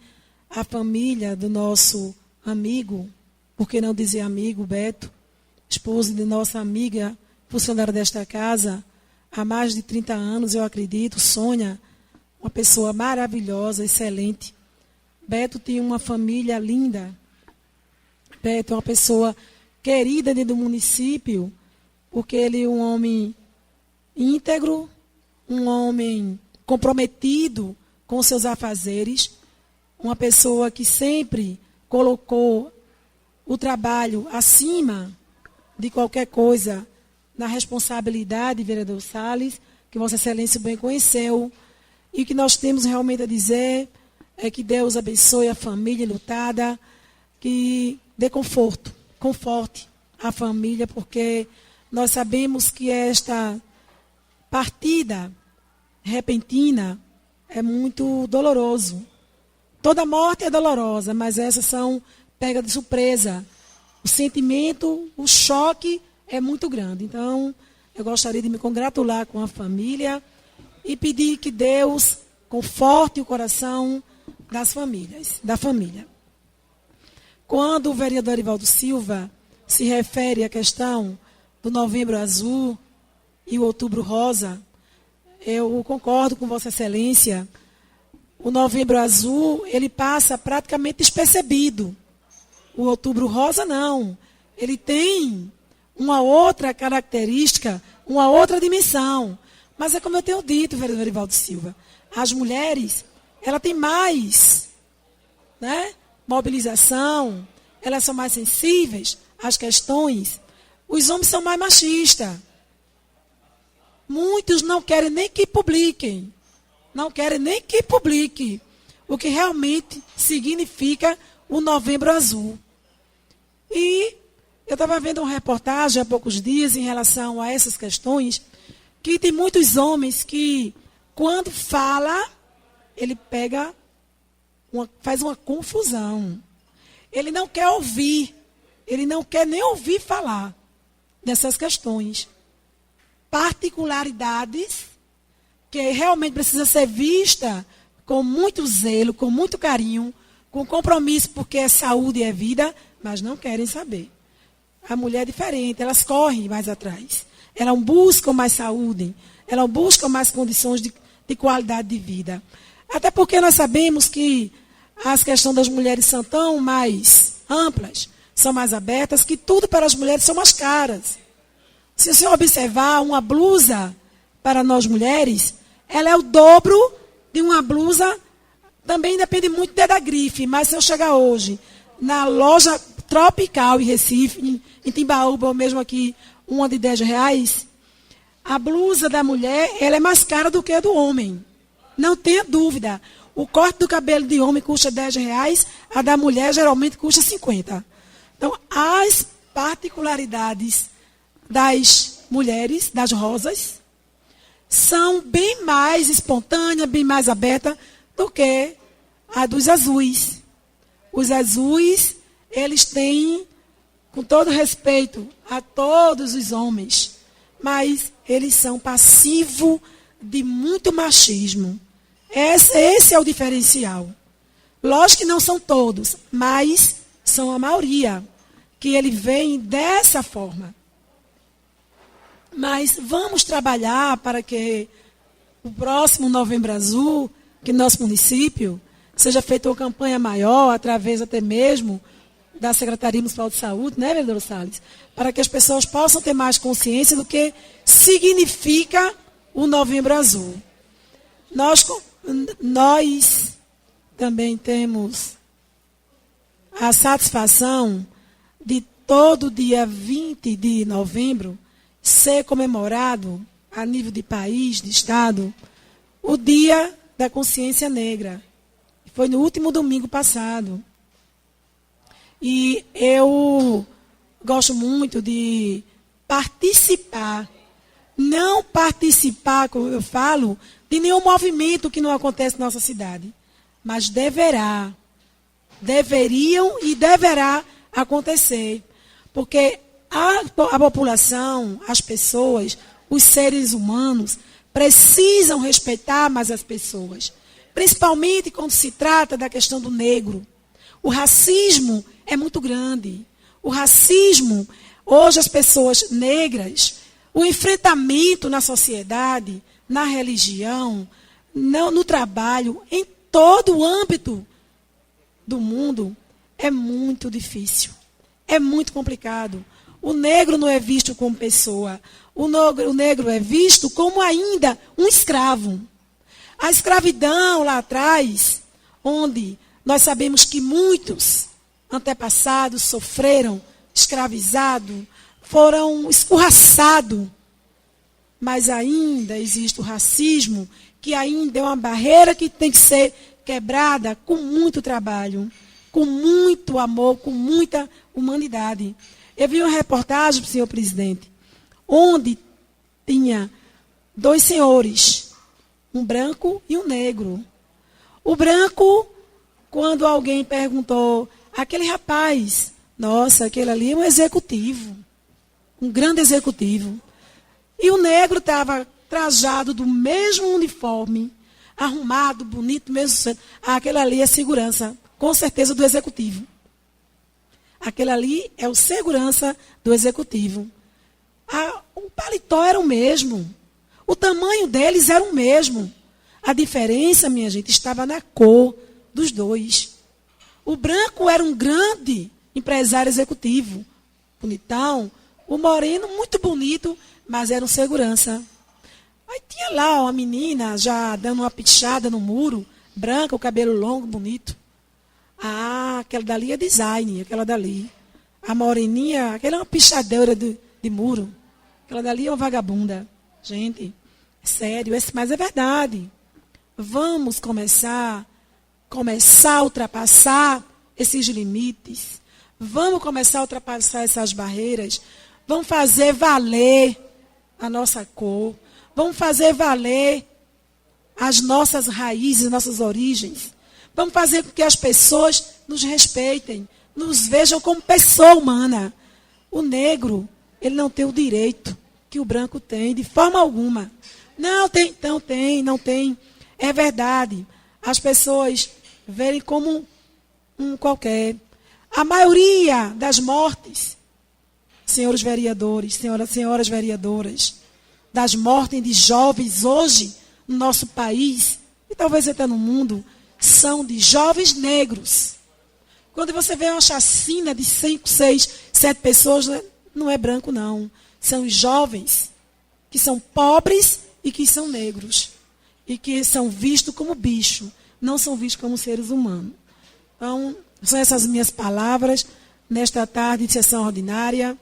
à família do nosso amigo, por que não dizer amigo, Beto, esposo de nossa amiga, funcionária desta casa, há mais de 30 anos, eu acredito, Sônia, uma pessoa maravilhosa, excelente. Beto tinha uma família linda. Beto é uma pessoa querida dentro do município, porque ele é um homem íntegro, um homem comprometido com seus afazeres, uma pessoa que sempre colocou o trabalho acima de qualquer coisa, na responsabilidade, vereador Salles, que Vossa Excelência bem conheceu, e o que nós temos realmente a dizer é que Deus abençoe a família lutada, que dê conforte à família, porque nós sabemos que esta partida repentina é muito doloroso. Toda morte é dolorosa, mas essas são pega de surpresa. O sentimento, o choque é muito grande. Então, eu gostaria de me congratular com a família e pedir que Deus conforte o coração da família. Quando o vereador Arivaldo Silva se refere à questão do Novembro Azul e o Outubro Rosa, eu concordo com Vossa Excelência. O Novembro Azul, ele passa praticamente despercebido. O Outubro Rosa, não. Ele tem uma outra característica, uma outra dimensão. Mas é como eu tenho dito, vereador Arivaldo Silva, as mulheres, ela tem mais, mobilização, elas são mais sensíveis às questões. Os homens são mais machistas. Muitos não querem nem que publiquem. Não querem nem que publique o que realmente significa o Novembro Azul. E eu estava vendo uma reportagem há poucos dias em relação a essas questões, que tem muitos homens que, quando fala, ele faz uma confusão. Ele não quer ouvir, ele não quer nem ouvir falar dessas questões. Particularidades que realmente precisa ser vista com muito zelo, com muito carinho, com compromisso, porque é saúde e é vida, mas não querem saber. A mulher é diferente, elas correm mais atrás. Elas buscam mais saúde, elas buscam mais condições de qualidade de vida. Até porque nós sabemos que as questões das mulheres são tão mais amplas, são mais abertas, que tudo para as mulheres são mais caras. Se você observar uma blusa para nós mulheres, ela é o dobro de uma blusa, também depende muito da grife, mas se eu chegar hoje na loja Tropical em Recife, em Timbaúba, ou mesmo aqui, uma de R$10, a blusa da mulher ela é mais cara do que a do homem. Não tenha dúvida. O corte do cabelo de homem custa R$10, a da mulher geralmente custa 50. Então, as particularidades das mulheres, das rosas, são bem mais espontâneas, bem mais abertas do que a dos azuis. Os azuis, eles têm, com todo respeito a todos os homens, mas eles são passivos de muito machismo. Esse é o diferencial. Lógico que não são todos, mas são a maioria, que ele vem dessa forma. Mas vamos trabalhar para que o próximo Novembro Azul, que nosso município, seja feita uma campanha maior, através até mesmo da Secretaria Municipal de Saúde, vereador Salles? Para que as pessoas possam ter mais consciência do que significa o Novembro Azul. Nós também temos a satisfação de todo dia 20 de novembro ser comemorado a nível de país, de estado, o Dia da Consciência Negra. Foi no último domingo passado. E eu gosto muito de participar. Não participar, como eu falo, de nenhum movimento que não acontece na nossa cidade. Mas deveriam e deverá acontecer. Porque a população, as pessoas, os seres humanos, precisam respeitar mais as pessoas. Principalmente quando se trata da questão do negro. O racismo é muito grande. O racismo, hoje as pessoas negras, o enfrentamento na sociedade, na religião, no trabalho, em todo o âmbito do mundo, é muito difícil. É muito complicado. O negro não é visto como pessoa. O negro é visto como ainda um escravo. A escravidão lá atrás, onde Nós sabemos que muitos antepassados sofreram, escravizados, foram escorraçados. Mas ainda existe o racismo, que ainda é uma barreira que tem que ser quebrada com muito trabalho, com muito amor, com muita humanidade. Eu vi uma reportagem, senhor presidente, onde tinha 2 senhores, um branco e um negro. O branco, quando alguém perguntou, aquele rapaz, nossa, aquele ali é um executivo, um grande executivo. E o negro estava trajado do mesmo uniforme, arrumado, bonito, mesmo. Aquele ali é segurança, com certeza, do executivo. Aquele ali é o segurança do executivo. O paletó era o mesmo. O tamanho deles era o mesmo. A diferença, minha gente, estava na cor dos dois. O branco era um grande empresário executivo, bonitão. O moreno, muito bonito, mas era um segurança. Aí tinha lá uma menina já dando uma pichada no muro, branca, o cabelo longo, bonito. Ah, aquela dali é design, aquela dali. A moreninha, aquela é uma pichadeira de muro. Aquela dali é uma vagabunda. Gente, é sério, mas é verdade. Vamos começar a ultrapassar esses limites. Vamos começar a ultrapassar essas barreiras. Vamos fazer valer a nossa cor. Vamos fazer valer as nossas raízes, nossas origens. Vamos fazer com que as pessoas nos respeitem, nos vejam como pessoa humana. O negro, ele não tem o direito que o branco tem, de forma alguma. Não tem. É verdade. As pessoas verem como um qualquer. A maioria das mortes, senhores vereadores, senhoras vereadoras, das mortes de jovens hoje no nosso país, e talvez até no mundo, são de jovens negros. Quando você vê uma chacina de 5, 6, 7 pessoas, não é branco, não. São jovens que são pobres e que são negros. E que são vistos como bicho, não são vistos como seres humanos. Então, são essas minhas palavras nesta tarde de sessão ordinária.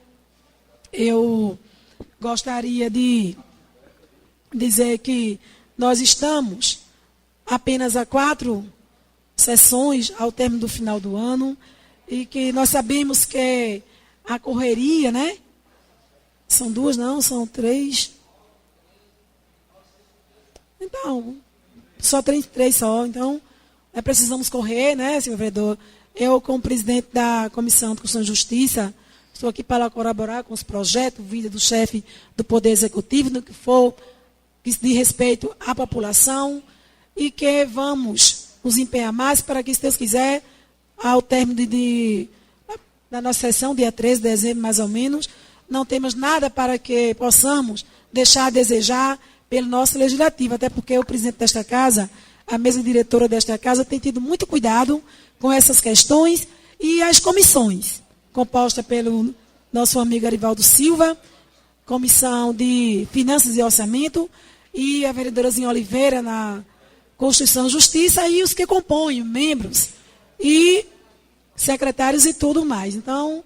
Eu gostaria de dizer que nós estamos apenas a 4 sessões ao término do final do ano e que nós sabemos que a correria, né? São 2, não, são 3. Então, só 3 só. Então, precisamos correr, né, senhor vereador? Eu, como presidente da Comissão de Constituição e Justiça, estou aqui para colaborar com os projetos, vinda do chefe do Poder Executivo, no que for que diz respeito à população, e que vamos nos empenhar mais para que, se Deus quiser, ao término da nossa sessão, dia 13 de dezembro, mais ou menos, não temos nada para que possamos deixar a desejar pelo nosso legislativo, até porque o presidente desta casa, a mesa diretora desta casa, tem tido muito cuidado com essas questões, e as comissões, composta pelo nosso amigo Arivaldo Silva, Comissão de Finanças e Orçamento, e a vereadorazinha Oliveira na Constituição e Justiça, e os que compõem, membros e secretários e tudo mais. Então,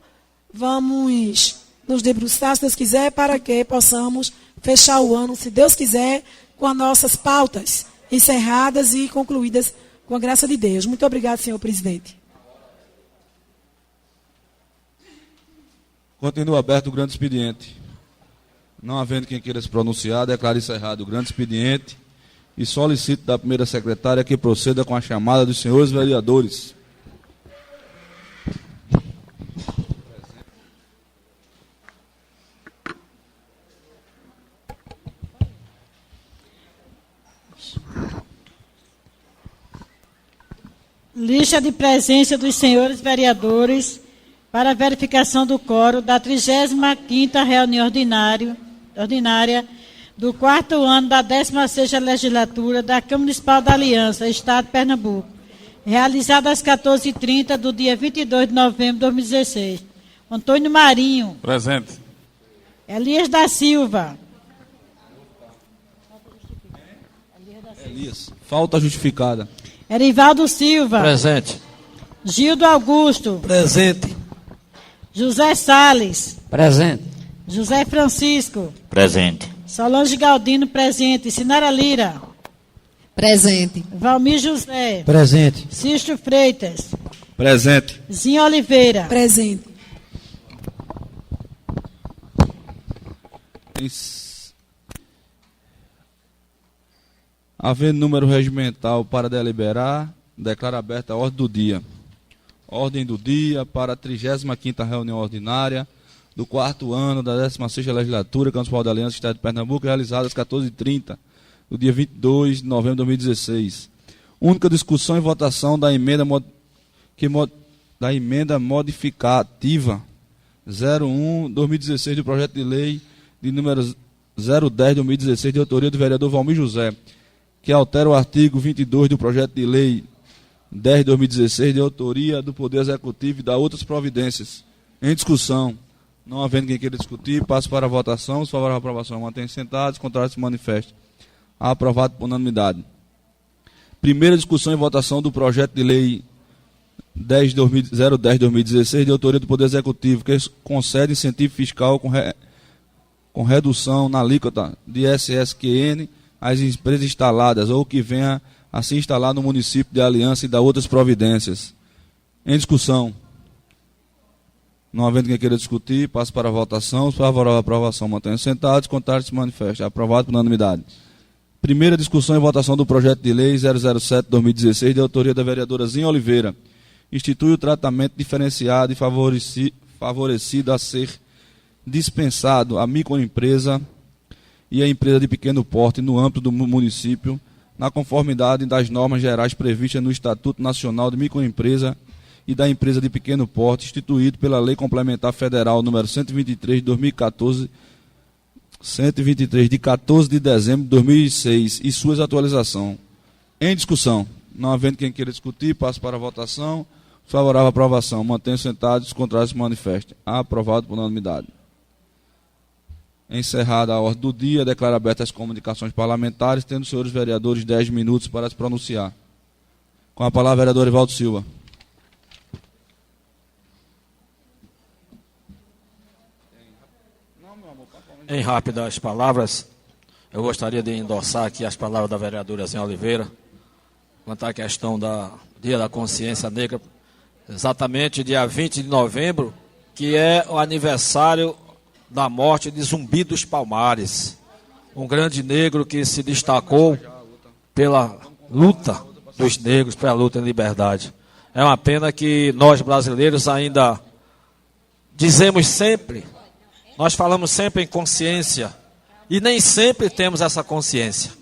vamos nos debruçar, se Deus quiser, para que possamos fechar o ano, se Deus quiser, com as nossas pautas encerradas e concluídas com a graça de Deus. Muito obrigado, senhor presidente. Continua aberto o grande expediente. Não havendo quem queira se pronunciar, declaro encerrado o grande expediente e solicito da primeira secretária que proceda com a chamada dos senhores vereadores. Lista de presença dos senhores vereadores para verificação do quórum da 35ª reunião ordinária do 4º ano da 16ª legislatura da Câmara Municipal da Aliança, Estado de Pernambuco, realizada às 14h30 do dia 22 de novembro de 2016. Antônio Marinho. Presente. Elias da Silva. Elias. Falta justificada. Erivaldo Silva. Presente. Gildo Augusto. Presente. José Salles. Presente. José Francisco. Presente. Solange Galdino, presente. Sinara Lira. Presente. Valmir José. Presente. Cício Freitas. Presente. Zinho Oliveira. Presente. Havendo número regimental para deliberar, declaro aberta a ordem do dia. Ordem do dia para a 35ª reunião ordinária do 4º ano da 16ª legislatura, Câmara Municipal da Aliança, Estado de Pernambuco, realizada às 14h30, do dia 22 de novembro de 2016. Única discussão e votação da emenda, modificativa 01/2016 do projeto de lei de número 010/2016, de autoria do vereador Valmir José, que altera o artigo 22 do projeto de lei 10/2016, de autoria do Poder Executivo, e dá outras providências. Em discussão. Não havendo quem queira discutir, passo para a votação. Os favoráveis à aprovação mantêm sentados, contrários se manifestem. Aprovado por unanimidade. Primeira discussão e votação do projeto de lei 010/2016, de autoria do Poder Executivo, que concede incentivo fiscal com redução na alíquota de SSQN às empresas instaladas ou que venha a se instalar no município de Aliança, e dá outras providências. Em discussão. Não havendo quem queira discutir, passo para a votação. Os favoráveis à aprovação mantenham sentados, contrários se manifestem. Aprovado por unanimidade. Primeira discussão e votação do projeto de lei 007/2016, de autoria da vereadora Zinha Oliveira. Institui o tratamento diferenciado e favorecido a ser dispensado à microempresa e à empresa de pequeno porte no âmbito do município, na conformidade das normas gerais previstas no Estatuto Nacional de Microempresa e da Empresa de Pequeno Porte, instituído pela Lei Complementar Federal número 123 de 2014, 123 de 14 de dezembro de 2006 e suas atualizações. Em discussão. Não havendo quem queira discutir, passo para a votação. Favorável à aprovação. Mantenham sentados, os contrários se manifestem. Aprovado por unanimidade. Encerrada a ordem do dia, declaro abertas as comunicações parlamentares, tendo os senhores vereadores 10 minutos para se pronunciar. Com a palavra, vereador Evaldo Silva. Em rápidas palavras, eu gostaria de endossar aqui as palavras da vereadora Zinha Oliveira, quanto à questão do Dia da Consciência Negra, exatamente dia 20 de novembro, que é o aniversário da morte de Zumbi dos Palmares, um grande negro que se destacou pela luta dos negros, pela luta em liberdade. É uma pena que nós brasileiros ainda dizemos sempre, nós falamos sempre em consciência, e nem sempre temos essa consciência.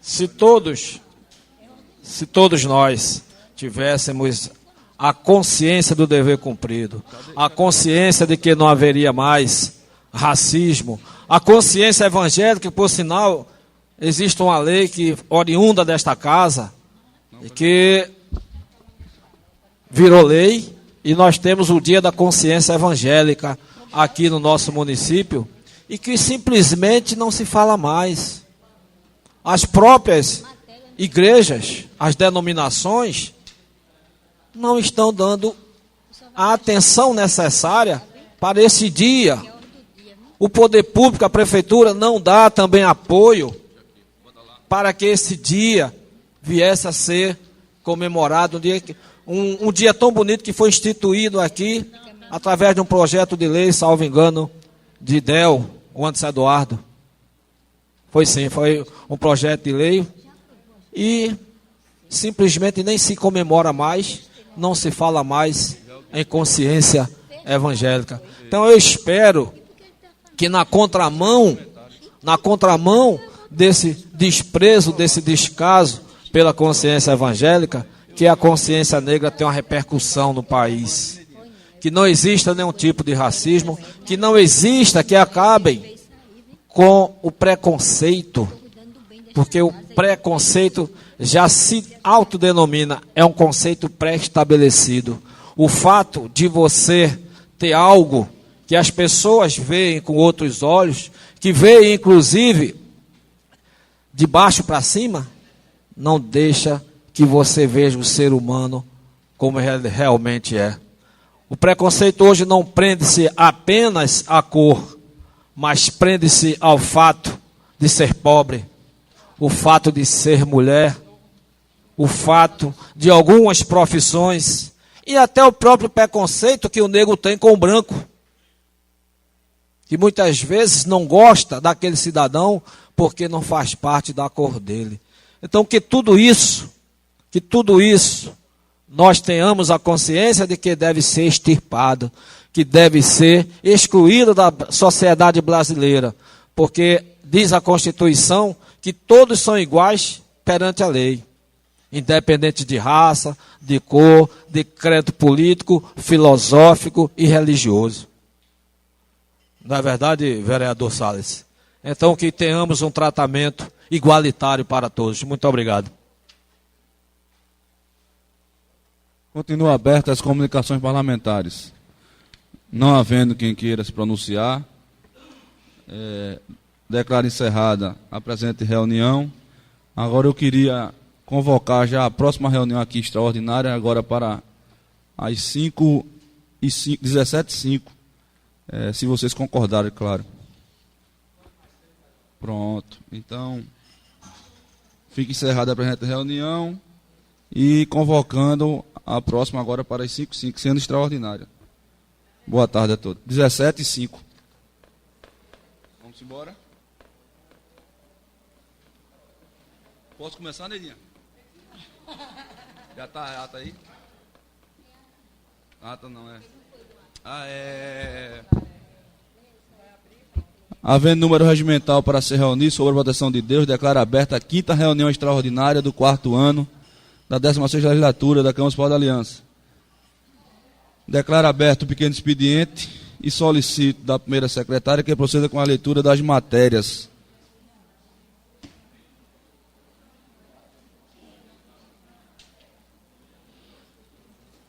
Se todos nós tivéssemos a consciência do dever cumprido, a consciência de que não haveria mais racismo, a consciência evangélica, que por sinal existe uma lei que oriunda desta casa, e que virou lei, e nós temos o Dia da Consciência Evangélica aqui no nosso município, e que simplesmente não se fala mais. As próprias igrejas, as denominações, não estão dando a atenção necessária para esse dia. O poder público, a prefeitura, não dá também apoio para que esse dia viesse a ser comemorado, um dia tão bonito que foi instituído aqui, através de um projeto de lei, salvo engano, de Del, o Anderson Eduardo. Foi sim, foi um projeto de lei, e simplesmente nem se comemora mais, não se fala mais em consciência evangélica. Então eu espero que na contramão desse desprezo, desse descaso pela consciência evangélica, que a consciência negra tenha uma repercussão no país. Que não exista nenhum tipo de racismo, que não exista, que acabem com o preconceito, porque o preconceito já se autodenomina, é um conceito pré-estabelecido. O fato de você ter algo que as pessoas veem com outros olhos, que veem inclusive de baixo para cima, não deixa que você veja o ser humano como ele realmente é. O preconceito hoje não prende-se apenas à cor, mas prende-se ao fato de ser pobre, o fato de ser mulher, o fato de algumas profissões e até o próprio preconceito que o negro tem com o branco, que muitas vezes não gosta daquele cidadão porque não faz parte da cor dele. Então que tudo isso, nós tenhamos a consciência de que deve ser extirpado, que deve ser excluído da sociedade brasileira, porque diz a Constituição que todos são iguais perante a lei, independente de raça, de cor, de credo político, filosófico e religioso. Não é verdade, vereador Salles? Então que tenhamos um tratamento igualitário para todos. Muito obrigado. Continua aberta as comunicações parlamentares. Não havendo quem queira se pronunciar, declaro encerrada a presente reunião. Agora eu queria convocar já a próxima reunião aqui extraordinária, agora para as 17h05. Se vocês concordarem, claro. Pronto. Então, fica encerrada a presente reunião e convocando a próxima agora para as 5h05, sendo extraordinária. Boa tarde a todos. 17h05. Vamos embora? Posso começar, Neidinha? Já está a ata aí? A ata não é. Havendo número regimental para se reunir sobre a proteção de Deus, declara aberta a 5ª reunião extraordinária do 4º ano da 16ª legislatura da Câmara Municipal da Aliança. Declara aberto o pequeno expediente e solicito da primeira secretária que proceda com a leitura das matérias.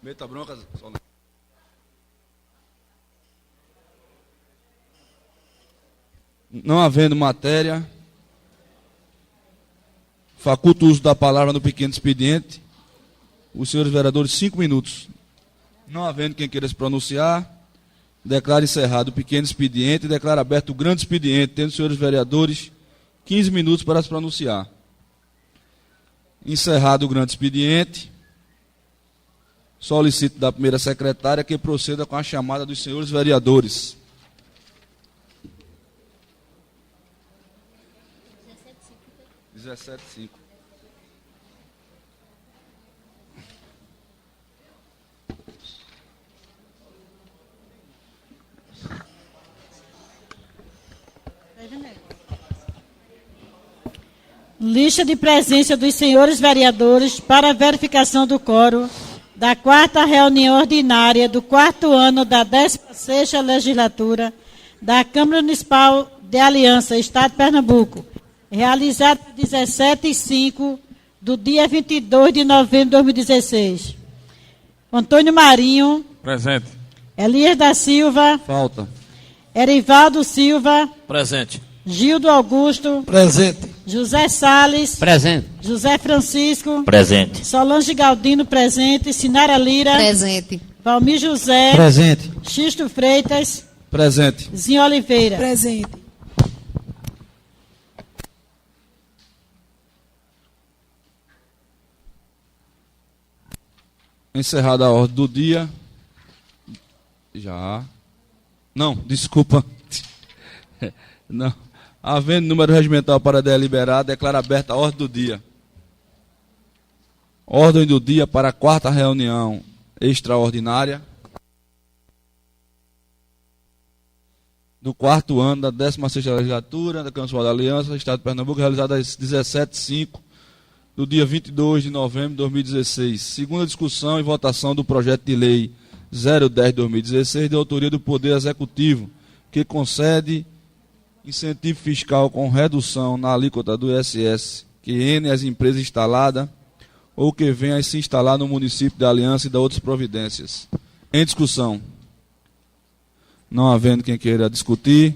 Meta bronca, não havendo matéria, faculto o uso da palavra no pequeno expediente. Os senhores vereadores, 5 minutos. Não havendo quem queira se pronunciar, declaro encerrado o pequeno expediente e declaro aberto o grande expediente, tendo os senhores vereadores 15 minutos para se pronunciar. Encerrado o grande expediente, solicito da primeira secretária que proceda com a chamada dos senhores vereadores. Lista de presença dos senhores vereadores para verificação do quórum da 4ª reunião ordinária do 4º ano da 16ª legislatura da Câmara Municipal de Aliança, Estado de Pernambuco, realizada por 17h05 do dia 22 de novembro de 2016. Antônio Marinho. Presente. Elias da Silva. Falta. Erivaldo Silva. Presente. Gildo Augusto. Presente. José Salles. Presente. José Francisco. Presente. Solange Galdino, presente. Sinara Lira. Presente. Valmir José. Presente. Xisto Freitas. Presente. Zinho Oliveira. Presente. Encerrada a ordem do dia. Já. Não, desculpa. Não. Havendo número regimental para deliberar, declara aberta a ordem do dia. Ordem do dia para a 4ª reunião extraordinária do 4º ano da 16ª legislatura da Câmara Municipal da Aliança, Estado de Pernambuco, realizada às 17h05 do dia 22 de novembro de 2016. Segunda discussão e votação do projeto de lei 010/2016, de autoria do Poder Executivo, que concede incentivo fiscal com redução na alíquota do ISS que N as empresas instaladas ou que venham a se instalar no município de Aliança e da outras providências. Em discussão. Não havendo quem queira discutir,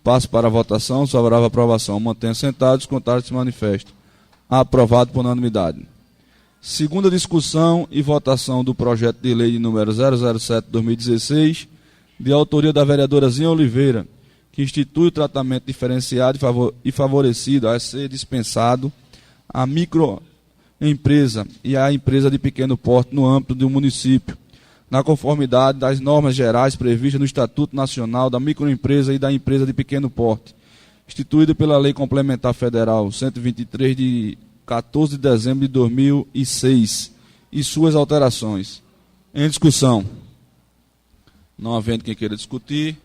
passo para a votação. Favorável à aprovação. Mantenha sentados, os contrários se manifestam. Aprovado por unanimidade. Segunda discussão e votação do projeto de lei de número 007/2016, de autoria da vereadora Zinha Oliveira, que institui o tratamento diferenciado e favorecido a ser dispensado à microempresa e à empresa de pequeno porte no âmbito do município, na conformidade das normas gerais previstas no Estatuto Nacional da Microempresa e da Empresa de Pequeno Porte, instituído pela Lei Complementar Federal 123 de 14 de dezembro de 2006 e suas alterações. Em discussão. Não havendo quem queira discutir,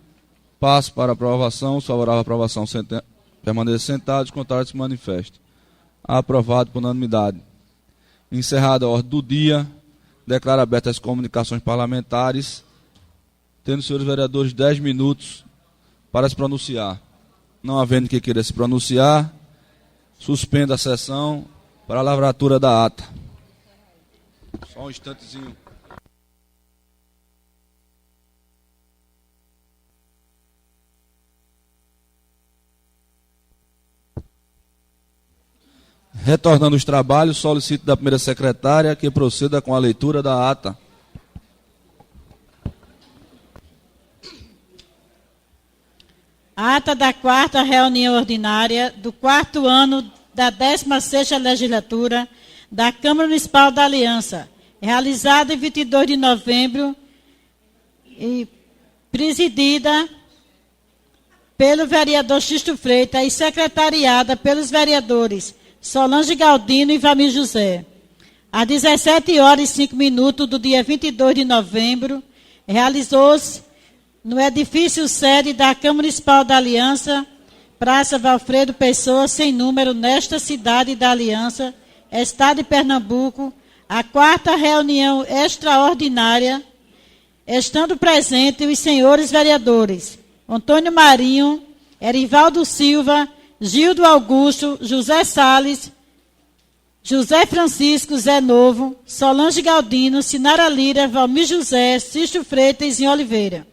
passo para aprovação. Os favoráveis à aprovação permaneçam sentados, contrários se manifestem. Aprovado por unanimidade. Encerrada a ordem do dia, declaro abertas as comunicações parlamentares, tendo os senhores vereadores 10 minutos para se pronunciar. Não havendo quem queira se pronunciar, suspendo a sessão para a lavratura da ata. Só um instantezinho. Retornando os trabalhos, solicito da primeira secretária que proceda com a leitura da ata. Ata da 4ª reunião ordinária do 4º ano da 16ª legislatura da Câmara Municipal da Aliança, realizada em 22 de novembro e presidida pelo vereador Xisto Freitas e secretariada pelos vereadores Solange Galdino e Valmir José. Às 17h05 do dia 22 de novembro, realizou-se no edifício sede da Câmara Municipal da Aliança, Praça Valfredo Pessoa, sem número, nesta cidade da Aliança, Estado de Pernambuco, a 4ª reunião extraordinária, estando presentes os senhores vereadores Antônio Marinho, Erivaldo Silva, Gildo Augusto, José Salles, José Francisco, Zé Novo, Solange Galdino, Sinara Lira, Valmir José, Xisto Freitas e Oliveira.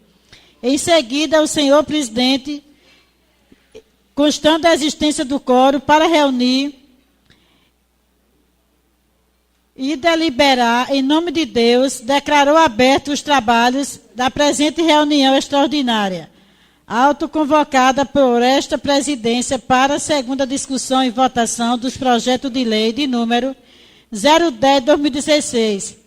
Em seguida, o senhor presidente, constando a existência do quórum para reunir e deliberar, em nome de Deus, declarou abertos os trabalhos da presente reunião extraordinária, autoconvocada por esta presidência para a segunda discussão e votação dos projetos de lei de número 010/2016,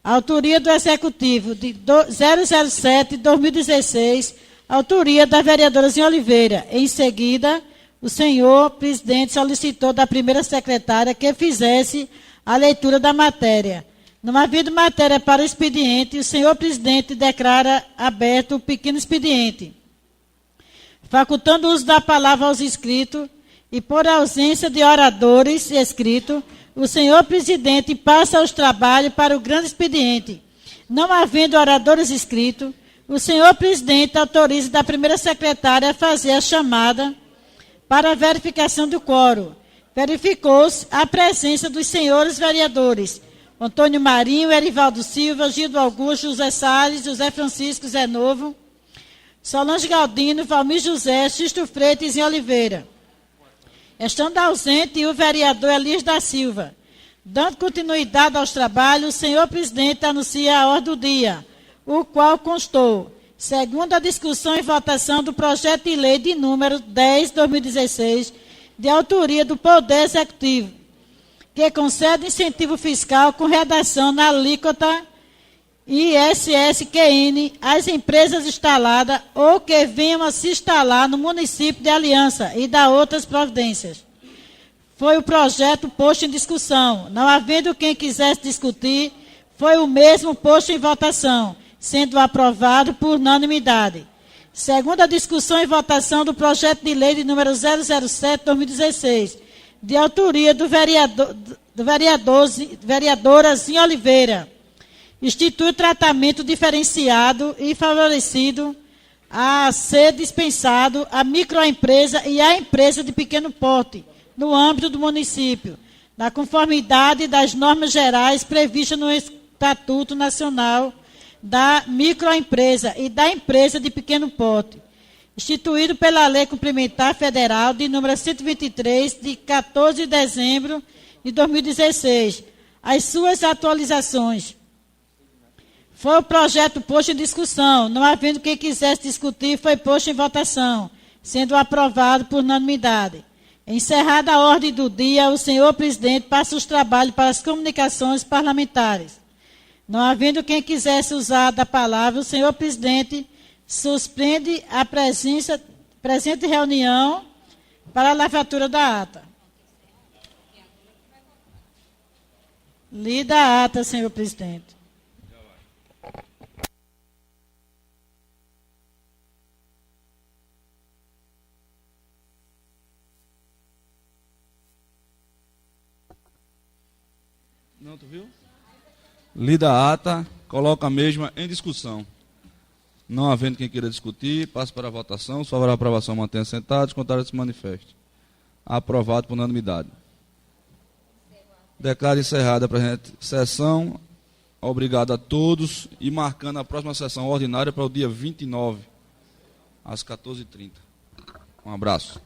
autoria do Executivo de 007/2016, autoria da vereadora Zinha Oliveira. Em seguida, o senhor presidente solicitou da primeira secretária que fizesse a leitura da matéria. Não havendo matéria para o expediente, o senhor presidente declara aberto o pequeno expediente, facultando o uso da palavra aos inscritos, e por ausência de oradores inscritos, o senhor presidente passa os trabalhos para o grande expediente. Não havendo oradores inscritos, o senhor presidente autoriza da primeira secretária a fazer a chamada para a verificação do quórum. Verificou-se a presença dos senhores vereadores Antônio Marinho, Erivaldo Silva, Gildo Augusto, José Salles, José Francisco, Zé Novo, Solange Galdino, Valmir José, Xisto Freitas e Oliveira. Estando ausente o vereador Elias da Silva. Dando continuidade aos trabalhos, o senhor presidente anuncia a ordem do dia, o qual constou, segundo a discussão e votação do projeto de lei de número 10/2016, de autoria do Poder Executivo, que concede incentivo fiscal com redação na alíquota ISSQN às empresas instaladas ou que venham a se instalar no município de Aliança e da outras providências. Foi o projeto posto em discussão. Não havendo quem quisesse discutir, foi o mesmo posto em votação, sendo aprovado por unanimidade. Segundo a discussão e votação do projeto de lei de número 007/2016, de autoria do vereadora Zinha Oliveira, institui tratamento diferenciado e favorecido a ser dispensado à microempresa e à empresa de pequeno porte, no âmbito do município, na conformidade das normas gerais previstas no Estatuto Nacional da Microempresa e da Empresa de Pequeno Porte, instituído pela Lei Complementar Federal de número 123, de 14 de dezembro de 2016, as suas atualizações. Foi o projeto posto em discussão, não havendo quem quisesse discutir, foi posto em votação, sendo aprovado por unanimidade. Encerrada a ordem do dia, o senhor presidente passa os trabalhos para as comunicações parlamentares. Não havendo quem quisesse usar da palavra, o senhor presidente suspende a presente reunião para a lavratura da ata. Lida a ata, senhor presidente. Não, tu viu? Lida a ata, coloca a mesma em discussão. Não havendo quem queira discutir, passa para a votação. Se favorável à aprovação, mantenha sentados. Contrário, se manifeste. Aprovado por unanimidade. Declaro encerrada a presente sessão. Obrigado a todos. E marcando a próxima sessão ordinária para o dia 29, às 14h30. Um abraço.